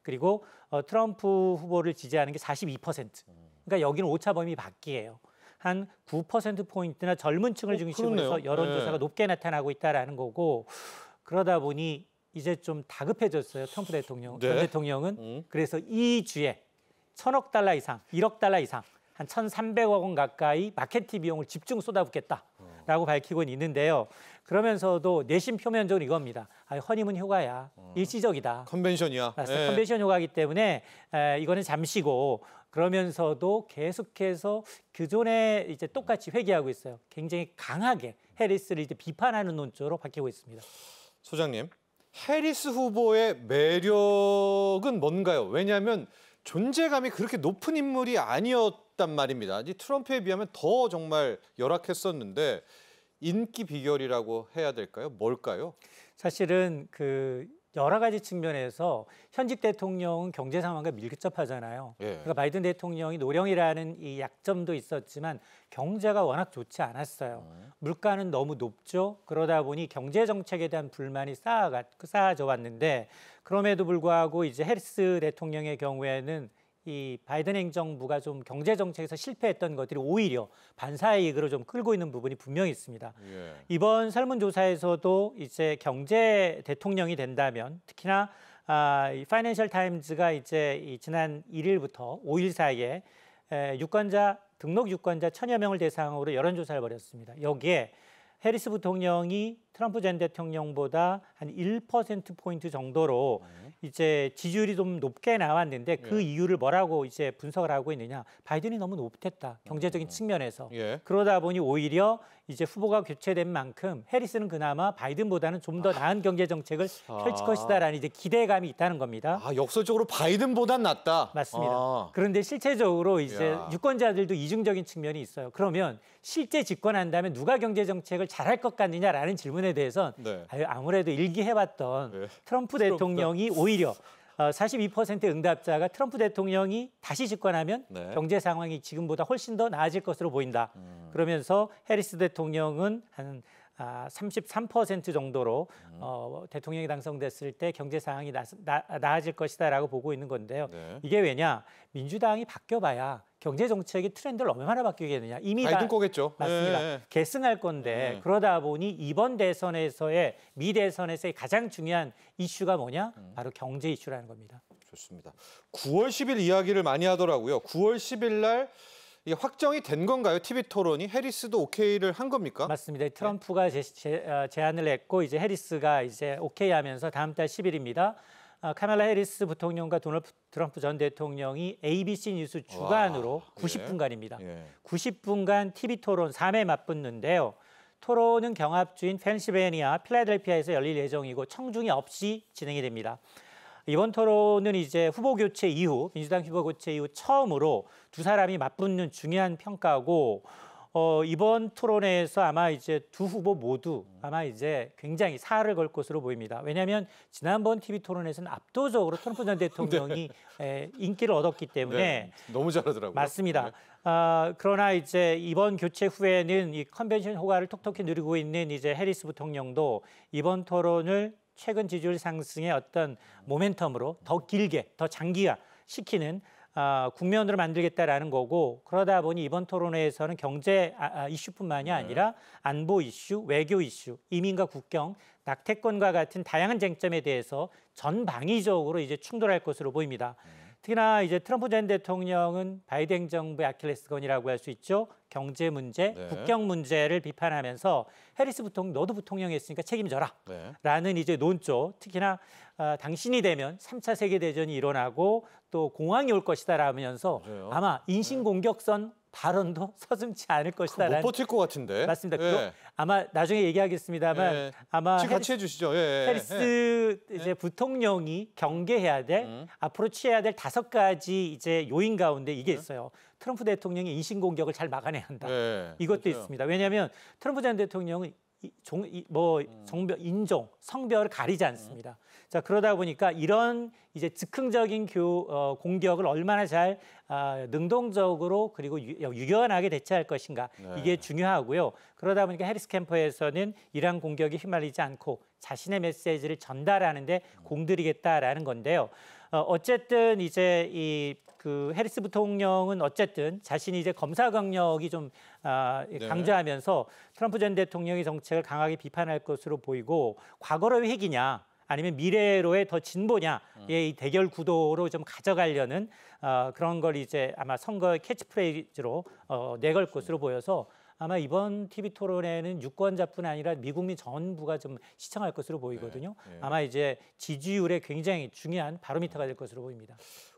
그리고 트럼프 후보를 지지하는 게 42%. 그러니까 여기는 오차범위 밖이에요. 한 9%포인트나 젊은 층을 중심으로 해서 그렇네요. 여론조사가 네. 높게 나타나고 있다라는 거고, 그러다 보니 이제 좀 다급해졌어요. 트럼프 대통령, 네. 전 대통령은. 그래서 이 주에 1,000억 달러 이상, 1억 달러 이상, 한 1,300억 원 가까이 마케팅 비용을 집중 쏟아붓겠다라고 밝히고 있는데요. 그러면서도 내심 표면적으로 이겁니다. 허니문 효과야. 일시적이다. 컨벤션이야. 맞습니다. 예. 컨벤션 효과이기 때문에 이거는 잠시고, 그러면서도 계속해서 그전에 이제 똑같이 회귀하고 있어요. 굉장히 강하게 해리스를 이제 비판하는 논조로 바뀌고 있습니다. 소장님, 해리스 후보의 매력은 뭔가요? 왜냐하면 존재감이 그렇게 높은 인물이 아니었단 말입니다. 이 트럼프에 비하면 더 정말 열악했었는데 인기 비결이라고 해야 될까요? 뭘까요? 사실은 그 여러 가지 측면에서 현직 대통령은 경제 상황과 밀접하잖아요. 예. 그러니까 바이든 대통령이 노령이라는 이 약점도 있었지만 경제가 워낙 좋지 않았어요. 물가는 너무 높죠. 그러다 보니 경제 정책에 대한 불만이 쌓아져 왔는데, 그럼에도 불구하고 이제 해리스 대통령의 경우에는 이 바이든 행정부가 좀 경제 정책에서 실패했던 것들이 오히려 반사의 이익으로 좀 끌고 있는 부분이 분명히 있습니다. 예. 이번 설문조사에서도 이제 경제 대통령이 된다면, 특히나 이 파이낸셜 타임즈가 이제 이 지난 1일부터 5일 사이에 등록 유권자 1,000여 명을 대상으로 여론조사를 벌였습니다. 여기에 해리스 부통령이 트럼프 전 대통령보다 한 1%포인트 정도로 이제 지지율이 좀 높게 나왔는데, 그 이유를 뭐라고 이제 분석을 하고 있느냐. 바이든이 너무 높았다. 경제적인 측면에서. 예. 그러다 보니 오히려 이제 후보가 교체된 만큼 해리스는 그나마 바이든보다는 좀 더 나은 경제 정책을 펼칠 것이다라는 이제 기대감이 있다는 겁니다. 역설적으로 바이든보단 낫다. 맞습니다. 그런데 실제적으로 이제 야. 유권자들도 이중적인 측면이 있어요. 그러면 실제 집권한다면 누가 경제 정책을 잘할 것 같느냐라는 질문에 대해서는 네. 아무래도 일기해봤던 네. 트럼프 대통령이 오히려 42% 응답자가 트럼프 대통령이 다시 집권하면 네. 경제 상황이 지금보다 훨씬 더 나아질 것으로 보인다. 그러면서 해리스 대통령은 한 33% 정도로 대통령이 당선됐을 때 경제 상황이 나아질 것이다라고 보고 있는 건데요. 네. 이게 왜냐? 민주당이 바뀌어봐야 경제 정책의 트렌드를 얼마나 바뀌겠느냐. 이미 바이든 거겠죠. 맞습니다. 네. 계승할 건데 그러다 보니 이번 대선에서의 미 대선에서의 가장 중요한 이슈가 뭐냐? 바로 경제 이슈라는 겁니다. 좋습니다. 9월 10일 이야기를 많이 하더라고요. 9월 10일 날 이게 확정이 된 건가요? TV 토론이 해리스도 오케이를 한 겁니까? 맞습니다. 트럼프가 제안을 했고 이제 해리스가 이제 오케이하면서 다음 달 10일입니다. 카말라 해리스 부통령과 도널드 트럼프 전 대통령이 ABC 뉴스 주간으로 90분간입니다. 90분간 TV 토론 3회 맞붙는데요. 토론은 경합주인 펜실베니아, 필라델피아에서 열릴 예정이고 청중이 없이 진행이 됩니다. 이번 토론은 이제 후보 교체 이후, 민주당 후보 교체 이후 처음으로 두 사람이 맞붙는 중요한 평가고, 이번 토론에서 아마 이제 두 후보 모두 아마 이제 굉장히 사활을 걸 것으로 보입니다. 왜냐하면 지난번 TV 토론에서는 압도적으로 트럼프 전 대통령이 인기를 얻었기 때문에 너무 잘하더라고요. 맞습니다. 그러나 이제 이번 교체 후에는 이 컨벤션 효과를 톡톡히 누리고 있는 이제 해리스 부통령도 이번 토론을 최근 지지율 상승의 어떤 모멘텀으로 더 길게, 더 장기화 시키는 국면으로 만들겠다라는 거고, 그러다 보니 이번 토론회에서는 경제 이슈뿐만이 아니라 안보 이슈, 외교 이슈, 이민과 국경, 낙태권과 같은 다양한 쟁점에 대해서 전방위적으로 이제 충돌할 것으로 보입니다. 특히나 이제 트럼프 전 대통령은 바이든 정부의 아킬레스건이라고 할 수 있죠. 경제 문제, 국경 문제를 비판하면서 해리스 부통령, 너도 부통령했으니까 책임져라. 라는 이제 논조, 특히나 당신이 되면 3차 세계대전이 일어나고 또 공황이 올 것이다 라면서 아마 인신공격선 발언도 서슴지 않을 것이다. 못 버틸 것 같은데. 맞습니다. 아마 나중에 얘기하겠습니다만 아마 지금 같이 해주시죠. 해리스 이제 부통령이 경계해야 될 앞으로 취해야 될 5가지 이제 요인 가운데 이게 있어요. 트럼프 대통령이 인신공격을 잘 막아내야 한다. 이것도 있습니다. 왜냐하면 트럼프 전 대통령은 인종, 성별을 가리지 않습니다. 자, 그러다 보니까 이런 이제 즉흥적인 공격을 얼마나 잘 능동적으로 그리고 유연하게 대처할 것인가 이게 중요하고요. 그러다 보니까 해리스 캠프에서는 이러한 공격에 휘말리지 않고 자신의 메시지를 전달하는데 공들이겠다라는 건데요. 어쨌든 이제 그 해리스 부통령은 어쨌든 자신이 이제 검사 경력이 좀 강조하면서 트럼프 전 대통령의 정책을 강하게 비판할 것으로 보이고, 과거로의 회기냐 아니면 미래로의 더 진보냐의 이 대결 구도로 좀 가져가려는 그런 걸 이제 아마 선거 캐치프레이즈로 내걸 것으로 보여서 아마 이번 TV 토론에는 유권자뿐 아니라 미국민 전부가 좀 시청할 것으로 보이거든요. 아마 이제 지지율에 굉장히 중요한 바로미터가 될 것으로 보입니다.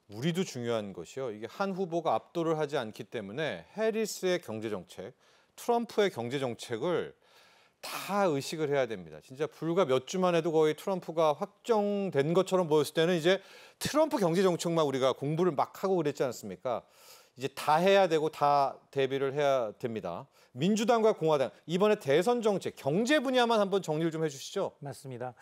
우리도 중요한 것이요. 이게 한 후보가 압도를 하지 않기 때문에 해리스의 경제 정책, 트럼프의 경제 정책을 다 의식을 해야 됩니다. 진짜 불과 몇 주만 해도 거의 트럼프가 확정된 것처럼 보였을 때는 이제 트럼프 경제 정책만 우리가 공부를 막 하고 그랬지 않습니까? 이제 다 해야 되고 다 대비를 해야 됩니다. 민주당과 공화당, 이번에 대선 정책, 경제 분야만 한번 정리를 좀 해주시죠. 맞습니다.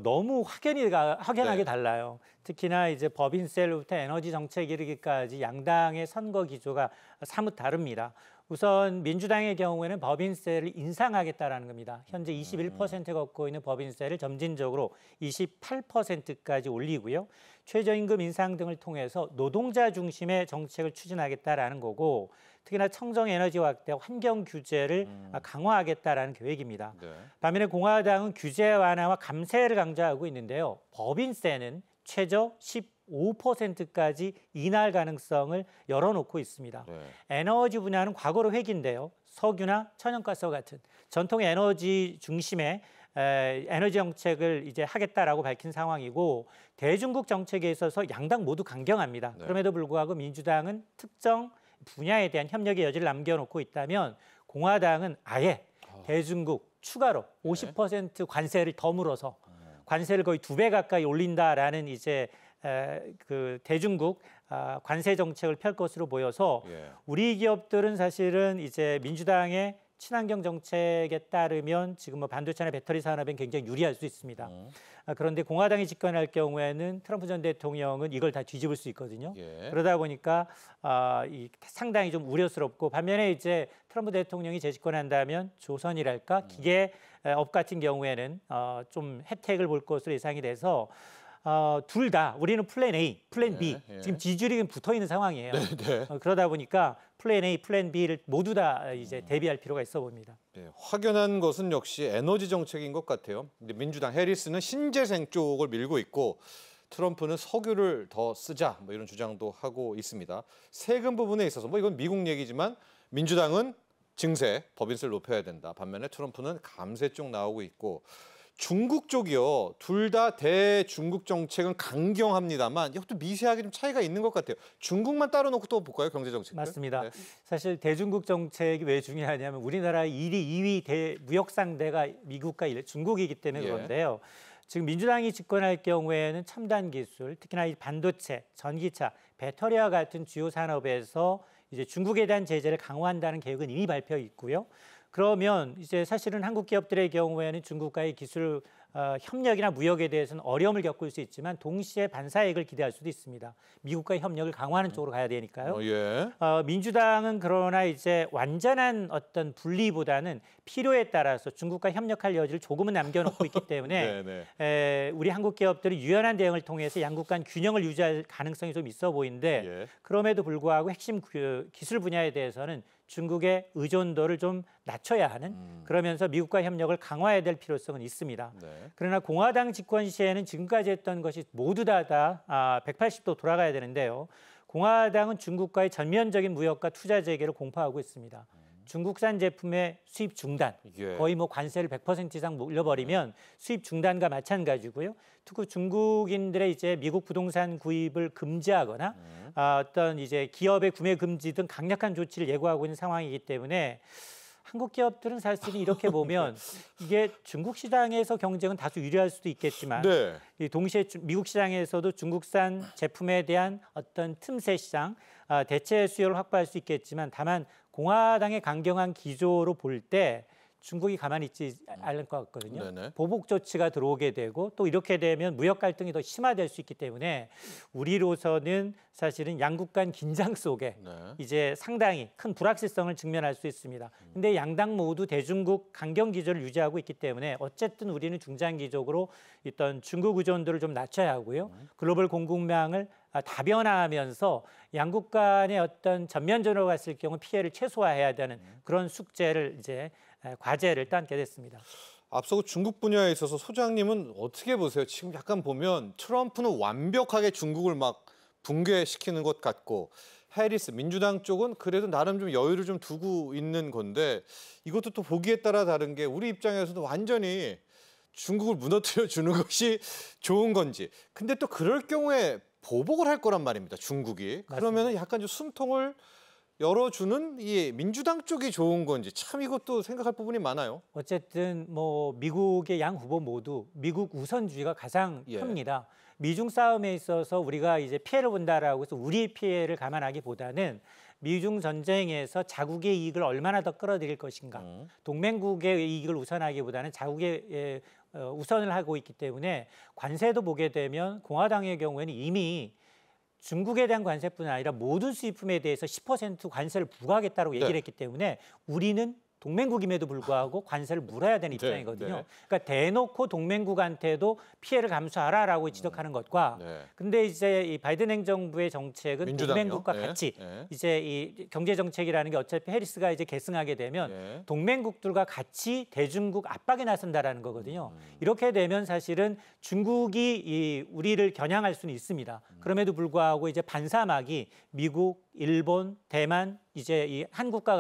너무 확연하게 달라요. 특히나 이제 법인세로부터 에너지 정책 이르기까지 양당의 선거 기조가 사뭇 다릅니다. 우선 민주당의 경우에는 법인세를 인상하겠다라는 겁니다. 현재 21% 걷고 있는 법인세를 점진적으로 28%까지 올리고요. 최저임금 인상 등을 통해서 노동자 중심의 정책을 추진하겠다라는 거고, 특히나 청정 에너지 확대, 환경 규제를 강화하겠다라는 계획입니다. 반면에 공화당은 규제 완화와 감세를 강조하고 있는데요. 법인세는 최저 15%까지 인하할 가능성을 열어놓고 있습니다. 에너지 분야는 과거로 회기인데요. 석유나 천연가스와 같은 전통 에너지 중심의 에너지 정책을 이제 하겠다라고 밝힌 상황이고, 대중국 정책에 있어서 양당 모두 강경합니다. 그럼에도 불구하고 민주당은 특정 분야에 대한 협력의 여지를 남겨놓고 있다면, 공화당은 아예 대중국 추가로 50% 관세를 더 물어서 관세를 거의 2배 가까이 올린다라는 이제 그 대중국 관세 정책을 펼 것으로 보여서 우리 기업들은 사실은 이제 민주당의 친환경 정책에 따르면 지금 뭐 반도체나 배터리 산업엔 굉장히 유리할 수 있습니다. 그런데 공화당이 집권할 경우에는 트럼프 전 대통령은 이걸 다 뒤집을 수 있거든요. 예. 그러다 보니까 상당히 좀 우려스럽고 반면에 이제 트럼프 대통령이 재집권한다면 조선이랄까 기계업 같은 경우에는 좀 혜택을 볼 것으로 예상이 돼서 둘 다 우리는 플랜 A, 플랜 B 지금 지지율이 붙어 있는 상황이에요. 그러다 보니까 플랜 A, 플랜 B를 모두 다 이제 대비할 필요가 있어 보입니다. 네, 확연한 것은 역시 에너지 정책인 것 같아요. 민주당 해리스는 신재생 쪽을 밀고 있고 트럼프는 석유를 더 쓰자 뭐 이런 주장도 하고 있습니다. 세금 부분에 있어서 뭐 이건 미국 얘기지만 민주당은 증세, 법인세를 높여야 된다. 반면에 트럼프는 감세 쪽 나오고 있고 중국 쪽이요. 둘 다 대중국 정책은 강경합니다만 이것도 미세하게 좀 차이가 있는 것 같아요. 중국만 따로 놓고 또 볼까요? 경제 정책. 맞습니다. 네. 사실 대중국 정책이 왜 중요하냐면 우리나라 1위, 2위 무역 상대가 미국과 중국이기 때문에 그런데요. 지금 민주당이 집권할 경우에는 첨단 기술, 특히나 이 반도체, 전기차, 배터리와 같은 주요 산업에서 이제 중국에 대한 제재를 강화한다는 계획은 이미 발표해 있고요. 그러면 이제 사실은 한국 기업들의 경우에는 중국과의 기술 협력이나 무역에 대해서는 어려움을 겪을 수 있지만 동시에 반사이익을 기대할 수도 있습니다. 미국과의 협력을 강화하는 쪽으로 가야 되니까요. 민주당은 그러나 이제 완전한 어떤 분리보다는 필요에 따라서 중국과 협력할 여지를 조금은 남겨놓고 있기 때문에 우리 한국 기업들이 유연한 대응을 통해서 양국 간 균형을 유지할 가능성이 좀 있어 보이는데 그럼에도 불구하고 핵심 기술 분야에 대해서는 중국의 의존도를 좀 낮춰야 하는 그러면서 미국과 협력을 강화해야 될 필요성은 있습니다. 그러나 공화당 집권 시에는 지금까지 했던 것이 모두 다 180도 돌아가야 되는데요. 공화당은 중국과의 전면적인 무역과 투자 재개를 공포하고 있습니다. 중국산 제품의 수입 중단, 거의 뭐 관세를 100% 이상 올려버리면 수입 중단과 마찬가지고요. 특히 중국인들의 이제 미국 부동산 구입을 금지하거나 어떤 이제 기업의 구매 금지 등 강력한 조치를 예고하고 있는 상황이기 때문에 한국 기업들은 사실 이렇게 보면 이게 중국 시장에서 경쟁은 다소 유리할 수도 있겠지만 동시에 미국 시장에서도 중국산 제품에 대한 어떤 틈새 시장, 대체 수요를 확보할 수 있겠지만 다만 공화당의 강경한 기조로 볼 때 중국이 가만히 있지 않을 것 같거든요. 보복 조치가 들어오게 되고 또 이렇게 되면 무역 갈등이 더 심화될 수 있기 때문에 우리로서는 사실은 양국 간 긴장 속에 이제 상당히 큰 불확실성을 직면할 수 있습니다. 근데 양당 모두 대중국 강경 기조를 유지하고 있기 때문에 어쨌든 우리는 중장기적으로 일단 중국 의존도를 좀 낮춰야 하고요. 글로벌 공급망을 다변화하면서 양국 간의 어떤 전면전으로 갔을 경우 피해를 최소화해야 되는 그런 숙제를 이제 과제를 떠안게 됐습니다. 앞서 중국 분야에 있어서 소장님은 어떻게 보세요? 지금 약간 보면 트럼프는 완벽하게 중국을 막 붕괴시키는 것 같고 해리스 민주당 쪽은 그래도 나름 좀 여유를 좀 두고 있는 건데 이것도 또 보기에 따라 다른 게 우리 입장에서도 완전히 중국을 무너뜨려 주는 것이 좋은 건지. 근데 또 그럴 경우에 보복을 할 거란 말입니다. 중국이. 그러면은 약간 좀 숨통을 열어주는 이 민주당 쪽이 좋은 건지 참 이것도 생각할 부분이 많아요. 어쨌든 뭐 미국의 양 후보 모두 미국 우선주의가 가장 큽니다. 미중 싸움에 있어서 우리가 이제 피해를 본다라고 해서 우리의 피해를 감안하기보다는 미중 전쟁에서 자국의 이익을 얼마나 더 끌어들일 것인가. 동맹국의 이익을 우선하기보다는 자국의 우선을 하고 있기 때문에 관세도 보게 되면 공화당의 경우에는 이미 중국에 대한 관세뿐 아니라 모든 수입품에 대해서 10% 관세를 부과하겠다고 얘기를 했기 때문에 우리는 동맹국임에도 불구하고 관세를 물어야 되는 입장이거든요. 그러니까 대놓고 동맹국한테도 피해를 감수하라라고 지적하는 것과 근데 이제 이 바이든 행정부의 정책은 민주당이요? 동맹국과 같이 이제 이 경제 정책이라는 게 어차피 해리스가 이제 계승하게 되면 동맹국들과 같이 대중국 압박에 나선다라는 거거든요. 이렇게 되면 사실은 중국이 이 우리를 겨냥할 수는 있습니다. 그럼에도 불구하고 이제 반사막이 미국, 일본, 대만, 이제 이 한국과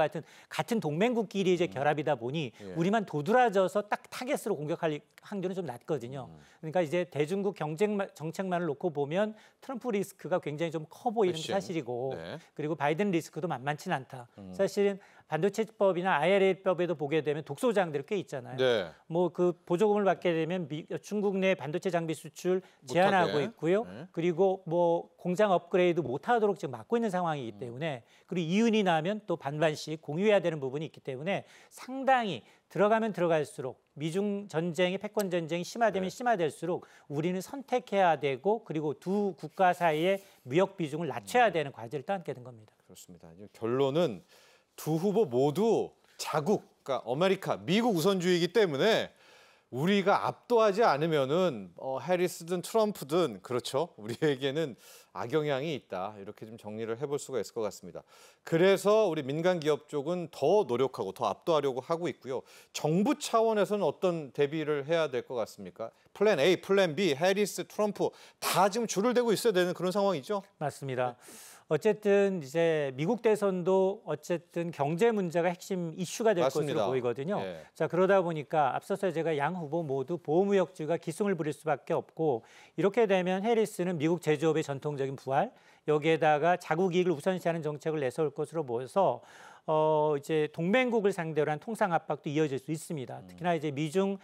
같은 동맹국끼리 이제 결합이다 보니 우리만 도드라져서 딱 타겟으로 공격할 확률은 좀 낮거든요. 그러니까 이제 대중국 정책만을 놓고 보면 트럼프 리스크가 굉장히 좀 커 보이는 게 사실이고 그리고 바이든 리스크도 만만치 않다. 사실은 반도체법이나 IRA법에도 보게 되면 독소장들이 꽤 있잖아요. 네. 뭐 그 보조금을 받게 되면 중국 내 반도체 장비 수출 제한하고 못하게. 있고요. 네. 그리고 뭐 공장 업그레이드 못하도록 지금 막고 있는 상황이기 때문에 그리고 이윤이 나면 또 반반씩 공유해야 되는 부분이 있기 때문에 상당히 들어가면 들어갈수록 미중 전쟁이 패권 전쟁이 심화되면 심화될수록 우리는 선택해야 되고 그리고 두 국가 사이의 무역 비중을 낮춰야 되는 과제를 떠안게 된 겁니다. 그렇습니다. 결론은 두 후보 모두 자국, 그러니까 아메리카, 미국 우선주의이기 때문에 우리가 압도하지 않으면은 해리스든 트럼프든 그렇죠. 우리에게는 악영향이 있다. 이렇게 좀 정리를 해볼 수가 있을 것 같습니다. 그래서 우리 민간 기업 쪽은 더 노력하고 더 압도하려고 하고 있고요. 정부 차원에서는 어떤 대비를 해야 될 것 같습니까? 플랜 A, 플랜 B, 해리스, 트럼프 다 지금 줄을 대고 있어야 되는 그런 상황이죠. 맞습니다. 어쨌든 이제 미국 대선도 어쨌든 경제 문제가 핵심 이슈가 될 맞습니다. 것으로 보이거든요. 예. 자, 그러다 보니까 앞서서 제가 양 후보 모두 보호무역주의가 기승을 부릴 수밖에 없고 이렇게 되면 해리스는 미국 제조업의 전통적인 부활 여기에다가 자국 이익을 우선시하는 정책을 내세울 것으로 보여서 이제 동맹국을 상대로 한 통상 압박도 이어질 수 있습니다. 특히나 이제 미중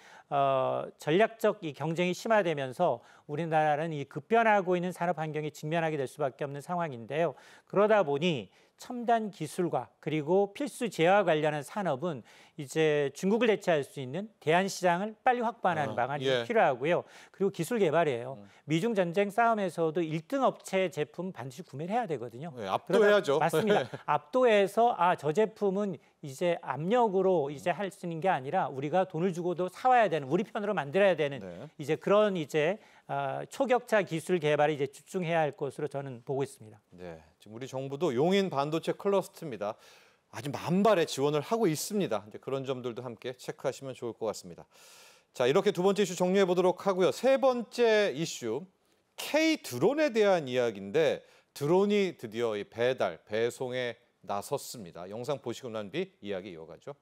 전략적 이 경쟁이 심화되면서 우리나라는 이 급변하고 있는 산업 환경에 직면하게 될 수밖에 없는 상황인데요. 그러다 보니 첨단 기술과 그리고 필수 재화와 관련한 산업은 이제 중국을 대체할 수 있는 대안 시장을 빨리 확보하는 방안이 예. 필요하고요. 그리고 기술 개발이에요. 미중 전쟁 싸움에서도 1등 업체 제품 반드시 구매를 해야 되거든요. 네, 압도해야죠. 맞습니다. 압도해서 저 제품은 이제 압력으로 이제 할 수 있는 게 아니라 우리가 돈을 주고도 사와야 되는 우리 편으로 만들어야 되는 네. 이제 그런 이제 초격차 기술 개발에 이제 집중해야 할 것으로 저는 보고 있습니다. 네, 지금 우리 정부도 용인 반도체 클러스터입니다. 아주 만발의 지원을 하고 있습니다. 이제 그런 점들도 함께 체크하시면 좋을 것 같습니다. 자, 이렇게 두 번째 이슈 정리해 보도록 하고요. 세 번째 이슈 K 드론에 대한 이야기인데 드론이 드디어 이 배달, 배송에 나섰습니다. 영상 보시고 난 뒤 이야기 이어가죠.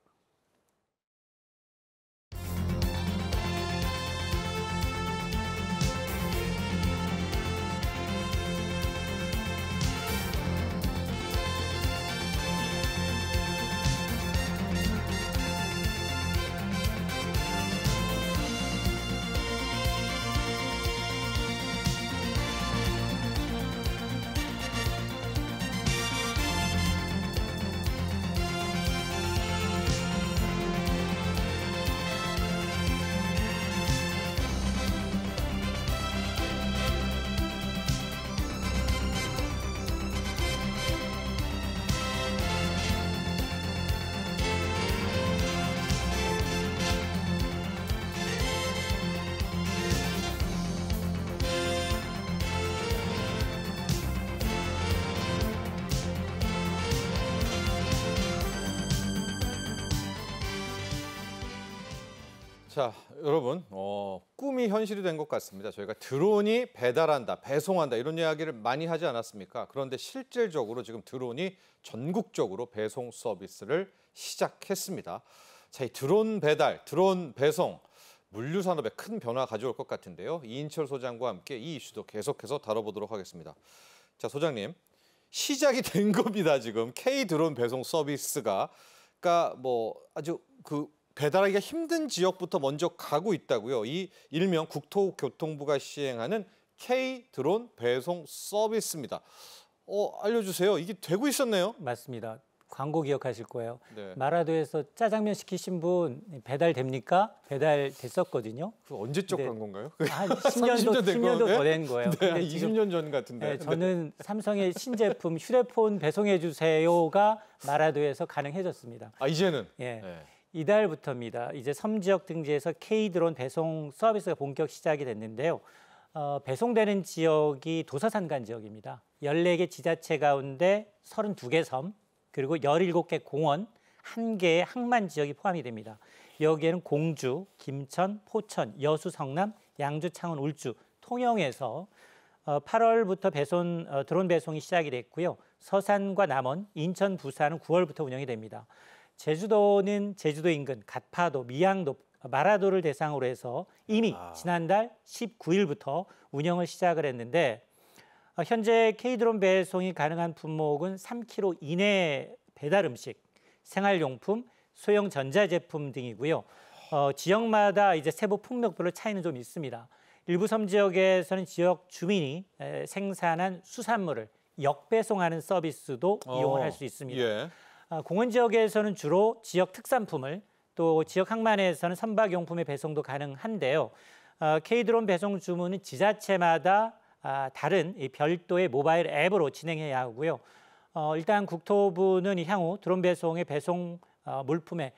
자, 여러분, 꿈이 현실이 된 것 같습니다. 저희가 드론이 배달한다, 배송한다 이런 이야기를 많이 하지 않았습니까? 그런데 실질적으로 지금 드론이 전국적으로 배송 서비스를 시작했습니다. 자, 이 드론 배달, 드론 배송, 물류 산업에 큰 변화 가져올 것 같은데요. 이인철 소장과 함께 이 이슈도 계속해서 다뤄보도록 하겠습니다. 자, 소장님, 시작이 된 겁니다. 지금 K 드론 배송 서비스가, 그러니까 뭐 아주 배달하기가 힘든 지역부터 먼저 가고 있다고요. 이 일명 국토교통부가 시행하는 K 드론 배송 서비스입니다. 알려주세요. 이게 되고 있었네요. 맞습니다. 광고 기억하실 거예요. 네. 마라도에서 짜장면 시키신 분 배달됩니까? 배달됐었거든요. 그 언제적 네. 광고인가요? 한 30년 된 10년도 거네? 더 된 거예요. 네, 한 근데 지금 20년 전 같은데. 저는 삼성의 신제품 휴대폰 배송해 주세요가 마라도에서 가능해졌습니다. 아, 이제는? 예. 네. 이달부터입니다. 이제 섬지역 등지에서 K-드론 배송 서비스가 본격 시작이 됐는데요. 배송되는 지역이 도서산간 지역입니다. 14개 지자체 가운데 32개 섬, 그리고 17개 공원, 1개의 항만 지역이 포함이 됩니다. 여기에는 공주, 김천, 포천, 여수, 성남, 양주, 창원, 울주, 통영에서 8월부터 드론 배송이 시작이 됐고요. 서산과 남원, 인천, 부산은 9월부터 운영이 됩니다. 제주도는 제주도 인근 갓파도, 미양도, 마라도를 대상으로 해서 이미 지난달 19일부터 운영을 시작을 했는데 현재 K-드론 배송이 가능한 품목은 3km 이내 배달 음식, 생활용품, 소형 전자제품 등이고요. 지역마다 이제 세부 품목별로 차이는 좀 있습니다. 일부 섬 지역에서는 지역 주민이 생산한 수산물을 역배송하는 서비스도 이용을 할 수 있습니다. 예. 공원 지역에서는 주로 지역 특산품을 또 지역 항만에서는 선박용품의 배송도 가능한데요. K드론 배송 주문은 지자체마다 다른 별도의 모바일 앱으로 진행해야 하고요. 일단 국토부는 향후 드론 배송의 배송 물품의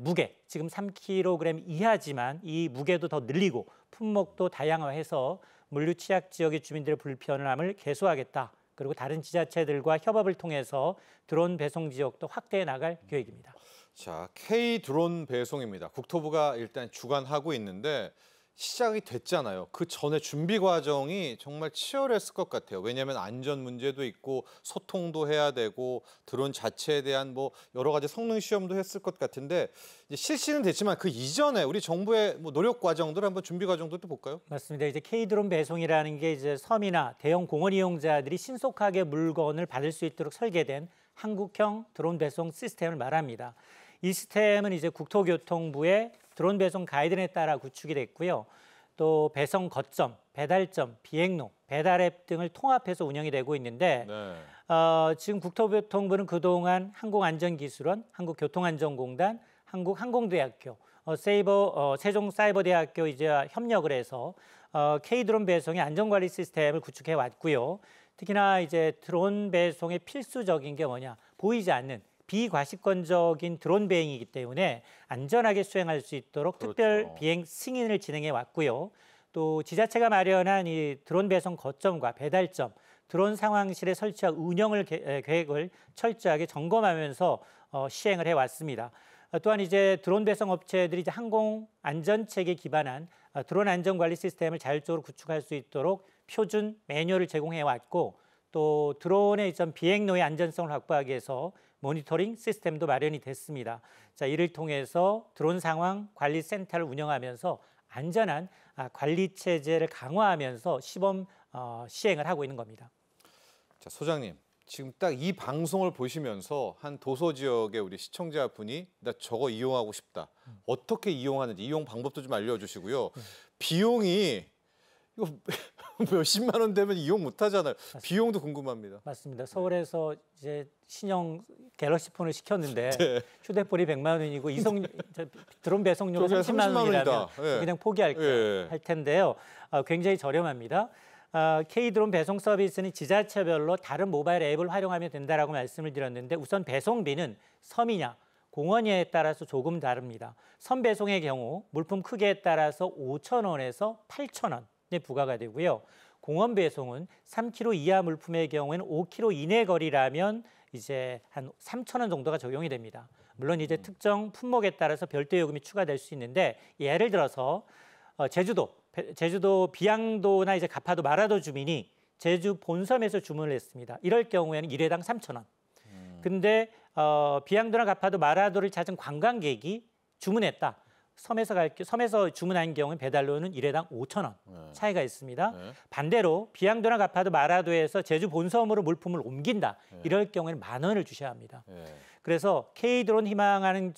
무게, 지금 3kg 이하지만 이 무게도 더 늘리고 품목도 다양화해서 물류 취약 지역의 주민들의 불편함을 개소하겠다. 그리고 다른 지자체들과 협업을 통해서 드론 배송 지역도 확대해 나갈 계획입니다. 자, K 드론 배송입니다. 국토부가 일단 주관하고 있는데 시작이 됐잖아요. 그 전에 준비 과정이 정말 치열했을 것 같아요. 왜냐하면 안전 문제도 있고 소통도 해야 되고 드론 자체에 대한 뭐 여러 가지 성능 시험도 했을 것 같은데 이제 실시는 됐지만 그 이전에 우리 정부의 뭐 노력 과정들 한번 준비 과정도 또 볼까요? 맞습니다. 이제 K 드론 배송이라는 게 이제 섬이나 대형 공원 이용자들이 신속하게 물건을 받을 수 있도록 설계된 한국형 드론 배송 시스템을 말합니다. 이 시스템은 이제 국토교통부의 드론 배송 가이드라인에 따라 구축이 됐고요. 또 배송 거점, 배달점, 비행로, 배달 앱 등을 통합해서 운영이 되고 있는데 네. 지금 국토교통부는 그동안 항공안전기술원, 한국교통안전공단, 한국항공대학교, 세종사이버대학교 이제 협력을 해서 K-드론 배송의 안전관리 시스템을 구축해 왔고요. 특히나 이제 드론 배송의 필수적인 게 뭐냐? 보이지 않는 비과시권적인 드론 비행이기 때문에 안전하게 수행할 수 있도록 그렇죠. 특별 비행 승인을 진행해 왔고요. 또 지자체가 마련한 이 드론 배송 거점과 배달점, 드론 상황실의 설치와 운영을 계획을 철저하게 점검하면서 시행을 해 왔습니다. 또한 이제 드론 배송 업체들이 이제 항공 안전책에 기반한 드론 안전 관리 시스템을 자율적으로 구축할 수 있도록 표준 매뉴얼을 제공해 왔고 또 드론의 비행로의 안전성을 확보하기 위해서 모니터링 시스템도 마련이 됐습니다. 자, 이를 통해서 드론 상황 관리 센터를 운영하면서 안전한 관리 체제를 강화하면서 시범 시행을 하고 있는 겁니다. 자, 소장님. 지금 딱 이 방송을 보시면서 한 도서 지역의 우리 시청자분이 나 저거 이용하고 싶다. 어떻게 이용하는지 이용 방법도 좀 알려주시고요. 비용이 이거 몇십만 원 되면 이용 못 하잖아요. 맞습니다. 비용도 궁금합니다. 맞습니다. 서울에서 이제 신형 갤럭시 폰을 시켰는데 네. 휴대폰이 100만 원이고 드론 배송료가 30만 원이라면 네. 그냥 포기할 할 텐데요. 굉장히 저렴합니다. K-드론 배송 서비스는 지자체별로 다른 모바일 앱을 활용하면 된다라고 말씀을 드렸는데 우선 배송비는 섬이냐 공원이냐에 따라서 조금 다릅니다. 섬 배송의 경우 물품 크기에 따라서 5,000원에서 8,000원에 부과가 되고요. 공원 배송은 3kg 이하 물품의 경우에는 5kg 이내 거리라면 이제 한 3,000원 정도가 적용이 됩니다. 물론 이제 특정 품목에 따라서 별도 요금이 추가될 수 있는데 예를 들어서 제주도 비양도나 이제 가파도 마라도 주민이 제주 본섬에서 주문을 했습니다. 이럴 경우에는 1회당 3,000원. 근데 비양도나 가파도 마라도를 찾은 관광객이 주문했다. 섬에서 주문한 경우는 배달료는 1회당 5,000원 차이가 있습니다. 반대로 비양도나 가파도 마라도에서 제주 본섬으로 물품을 옮긴다. 이럴 경우에는 10,000원을 주셔야 합니다. 그래서 K-드론 희망하는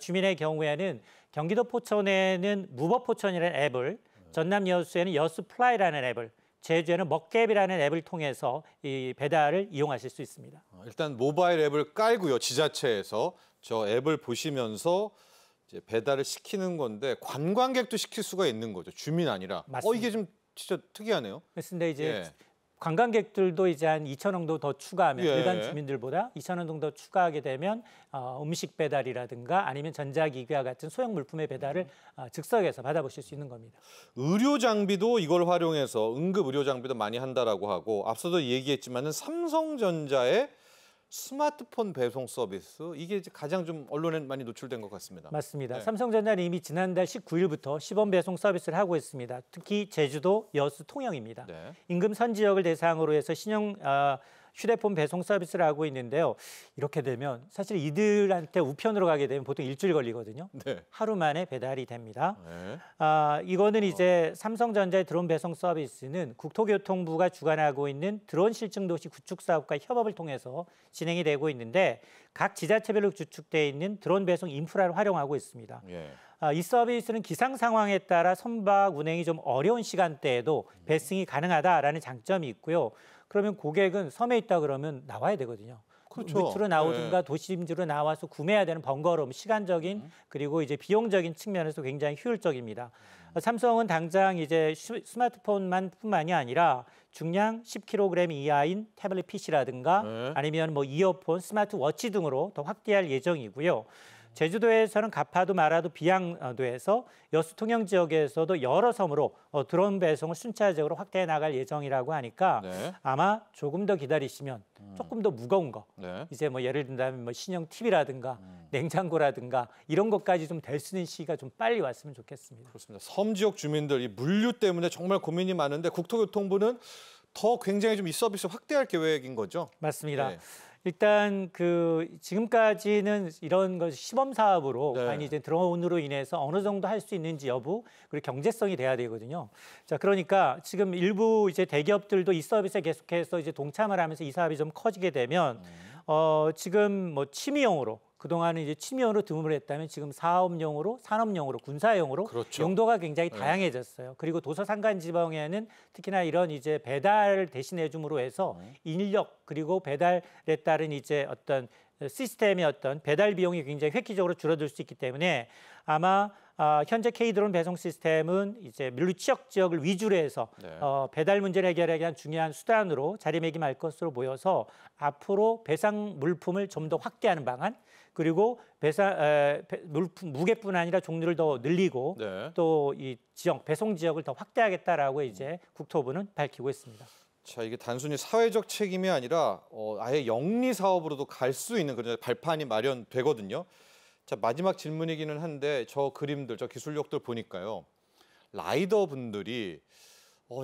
주민의 경우에는 경기도 포천에는 무버포천이라는 앱을 전남 여수에는 여수플라이라는 앱을 제주에는 먹개비라는 앱을 통해서 이 배달을 이용하실 수 있습니다. 일단 모바일 앱을 깔고요. 지자체에서 저 앱을 보시면서 이제 배달을 시키는 건데 관광객도 시킬 수가 있는 거죠. 주민 아니라. 맞습니다. 이게 좀 진짜 특이하네요. 그렇습니다. 이제 관광객들도 이제 한 2,000원 정도 더 추가하면 일반 주민들보다 2,000원 정도 추가하게 되면 음식 배달이라든가 아니면 전자기기와 같은 소형 물품의 배달을 즉석에서 받아보실 수 있는 겁니다. 의료 장비도 이걸 활용해서 응급 의료 장비도 많이 한다라고 하고 앞서도 얘기했지만은 삼성전자의 스마트폰 배송 서비스 이게 이제 가장 좀 언론에 많이 노출된 것 같습니다. 맞습니다. 삼성전자는 이미 지난달 19일부터 시범 배송 서비스를 하고 있습니다. 특히 제주도, 여수, 통영입니다. 임금 선 지역을 대상으로 해서 신형 휴대폰 배송 서비스를 하고 있는데요. 이렇게 되면 사실 이들한테 우편으로 가게 되면 보통 일주일 걸리거든요. 네. 하루 만에 배달이 됩니다. 네. 이거는 이제 삼성전자의 드론 배송 서비스는 국토교통부가 주관하고 있는 드론 실증도시 구축 사업과 협업을 통해서 진행이 되고 있는데 각 지자체별로 구축되어 있는 드론 배송 인프라를 활용하고 있습니다. 예. 이 서비스는 기상 상황에 따라 선박 운행이 좀 어려운 시간대에도 배송이 가능하다라는 장점이 있고요. 그러면 고객은 섬에 있다 그러면 나와야 되거든요. 그렇죠. 밑으로 나오든가 도심지로 나와서 구매해야 되는 번거로움, 시간적인 그리고 이제 비용적인 측면에서 굉장히 효율적입니다. 삼성은 당장 이제 스마트폰만뿐만이 아니라 중량 10kg 이하인 태블릿 PC라든가 네. 아니면 뭐 이어폰, 스마트워치 등으로 더 확대할 예정이고요. 제주도에서는 가파도, 마라도, 비양도에서 여수 통영 지역에서도 여러 섬으로 드론 배송을 순차적으로 확대해 나갈 예정이라고 하니까 네. 아마 조금 더 기다리시면 조금 더 무거운 거 네. 이제 뭐 예를 든다면 뭐 신형 TV라든가 냉장고라든가 이런 것까지 좀 될 수 있는 시기가 좀 빨리 왔으면 좋겠습니다. 그렇습니다. 섬 지역 주민들 이 물류 때문에 정말 고민이 많은데 국토교통부는 더 굉장히 좀 이 서비스 확대할 계획인 거죠? 맞습니다. 네. 일단 그 지금까지는 이런 것 시범 사업으로 네. 과연 이제 드론으로 인해서 어느 정도 할 수 있는지 여부 그리고 경제성이 돼야 되거든요. 자, 그러니까 지금 일부 이제 대기업들도 이 서비스에 계속해서 이제 동참을 하면서 이 사업이 좀 커지게 되면 지금 뭐 취미용으로 그동안은 이제 취미용으로 드문을 했다면 지금 사업용으로, 산업용으로, 군사용으로 그렇죠. 용도가 굉장히 다양해졌어요. 그리고 도서산간지방에는 특히나 이런 이제 배달을 대신해 줌으로 해서 인력 그리고 배달에 따른 이제 어떤 시스템의 어떤 배달 비용이 굉장히 획기적으로 줄어들 수 있기 때문에 아마 현재 K드론 배송 시스템은 이제 밀류 취약 지역을 위주로 해서 네. 배달 문제를 해결하기 위한 중요한 수단으로 자리매김할 것으로 보여서 앞으로 배상 물품을 좀 더 확대하는 방안 그리고 물품 무게뿐 아니라 종류를 더 늘리고 네. 또 이 지역 배송 지역을 더 확대하겠다라고 이제 국토부는 밝히고 있습니다. 자, 이게 단순히 사회적 책임이 아니라 아예 영리 사업으로도 갈 수 있는 그런 발판이 마련되거든요. 자, 마지막 질문이기는 한데 저 그림들, 저 기술력들 보니까요. 라이더 분들이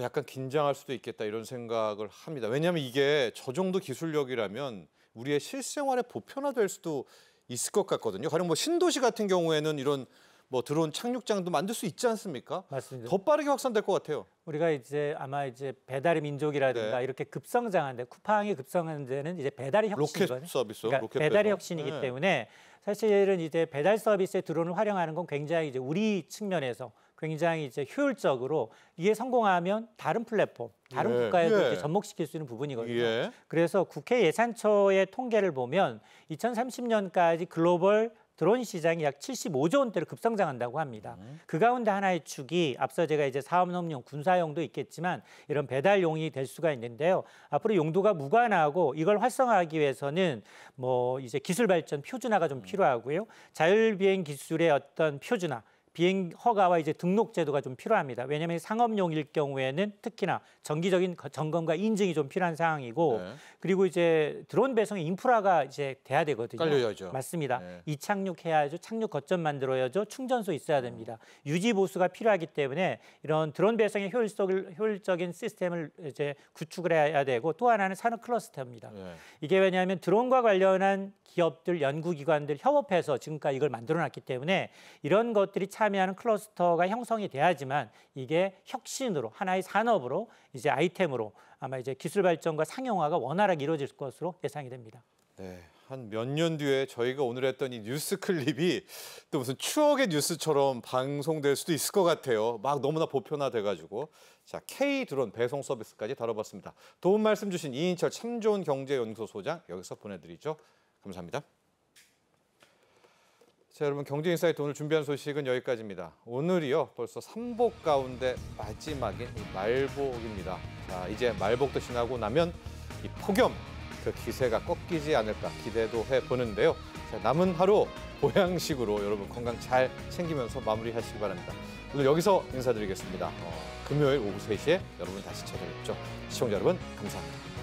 약간 긴장할 수도 있겠다 이런 생각을 합니다. 왜냐하면 이게 저 정도 기술력이라면 우리의 실생활에 보편화될 수도 있을 것 같거든요. 가령 뭐 신도시 같은 경우에는 이런 뭐 드론 착륙장도 만들 수 있지 않습니까? 맞습니다. 더 빠르게 확산될 것 같아요. 우리가 이제 아마 이제 배달의 민족이라든가 네. 이렇게 급성장한데 쿠팡이 급성한 데는 이제 배달의 혁신이거든요. 로켓 서비스, 그러니까 로켓 배달의 배송. 혁신이기 네. 때문에 사실은 이제 배달 서비스의 드론을 활용하는 건 굉장히 이제 우리 측면에서 굉장히 이제 효율적으로 이게 성공하면 다른 플랫폼, 다른 예, 국가에도 예. 이렇게 접목시킬 수 있는 부분이거든요. 예. 그래서 국회 예산처의 통계를 보면 2030년까지 글로벌 드론 시장이 약 75조 원대로 급성장한다고 합니다. 그 가운데 하나의 축이 앞서 제가 이제 사업용, 군사용도 있겠지만 이런 배달용이 될 수가 있는데요. 앞으로 용도가 무관하고 이걸 활성화하기 위해서는 뭐 이제 기술 발전 표준화가 좀 필요하고요. 자율비행 기술의 어떤 표준화, 비행 허가와 이제 등록 제도가 좀 필요합니다. 왜냐하면 상업용일 경우에는 특히나 정기적인 점검과 인증이 좀 필요한 상황이고 네. 그리고 이제 드론 배송의 인프라가 이제 돼야 되거든요. 깔려야죠. 맞습니다. 네. 이착륙해야죠. 착륙 거점 만들어야죠. 충전소 있어야 됩니다. 유지 보수가 필요하기 때문에 이런 드론 배송의 효율적인 시스템을 이제 구축을 해야 되고 또 하나는 산업 클러스터입니다. 네. 이게 왜냐하면 드론과 관련한 기업들, 연구기관들 협업해서 지금까지 이걸 만들어놨기 때문에 이런 것들이 참여하는 클러스터가 형성이 돼야지만 이게 혁신으로 하나의 산업으로 이제 아이템으로 아마 이제 기술 발전과 상용화가 원활하게 이루어질 것으로 예상이 됩니다. 네, 한 몇 년 뒤에 저희가 오늘 했던 이 뉴스 클립이 또 무슨 추억의 뉴스처럼 방송될 수도 있을 것 같아요. 막 너무나 보편화돼가지고. 자, K 드론 배송 서비스까지 다뤄봤습니다. 도움 말씀 주신 이인철 참 좋은 경제연구소 소장 여기서 보내드리죠. 감사합니다. 자, 여러분 경제인사이트 오늘 준비한 소식은 여기까지입니다. 오늘이요 벌써 삼복 가운데 마지막인 말복입니다. 자, 이제 말복도 지나고 나면 이 폭염 그 기세가 꺾이지 않을까 기대도 해보는데요. 자, 남은 하루 보양식으로 여러분 건강 잘 챙기면서 마무리하시기 바랍니다. 오늘 여기서 인사드리겠습니다. 금요일 오후 3시에 여러분 다시 찾아뵙죠. 시청자 여러분 감사합니다.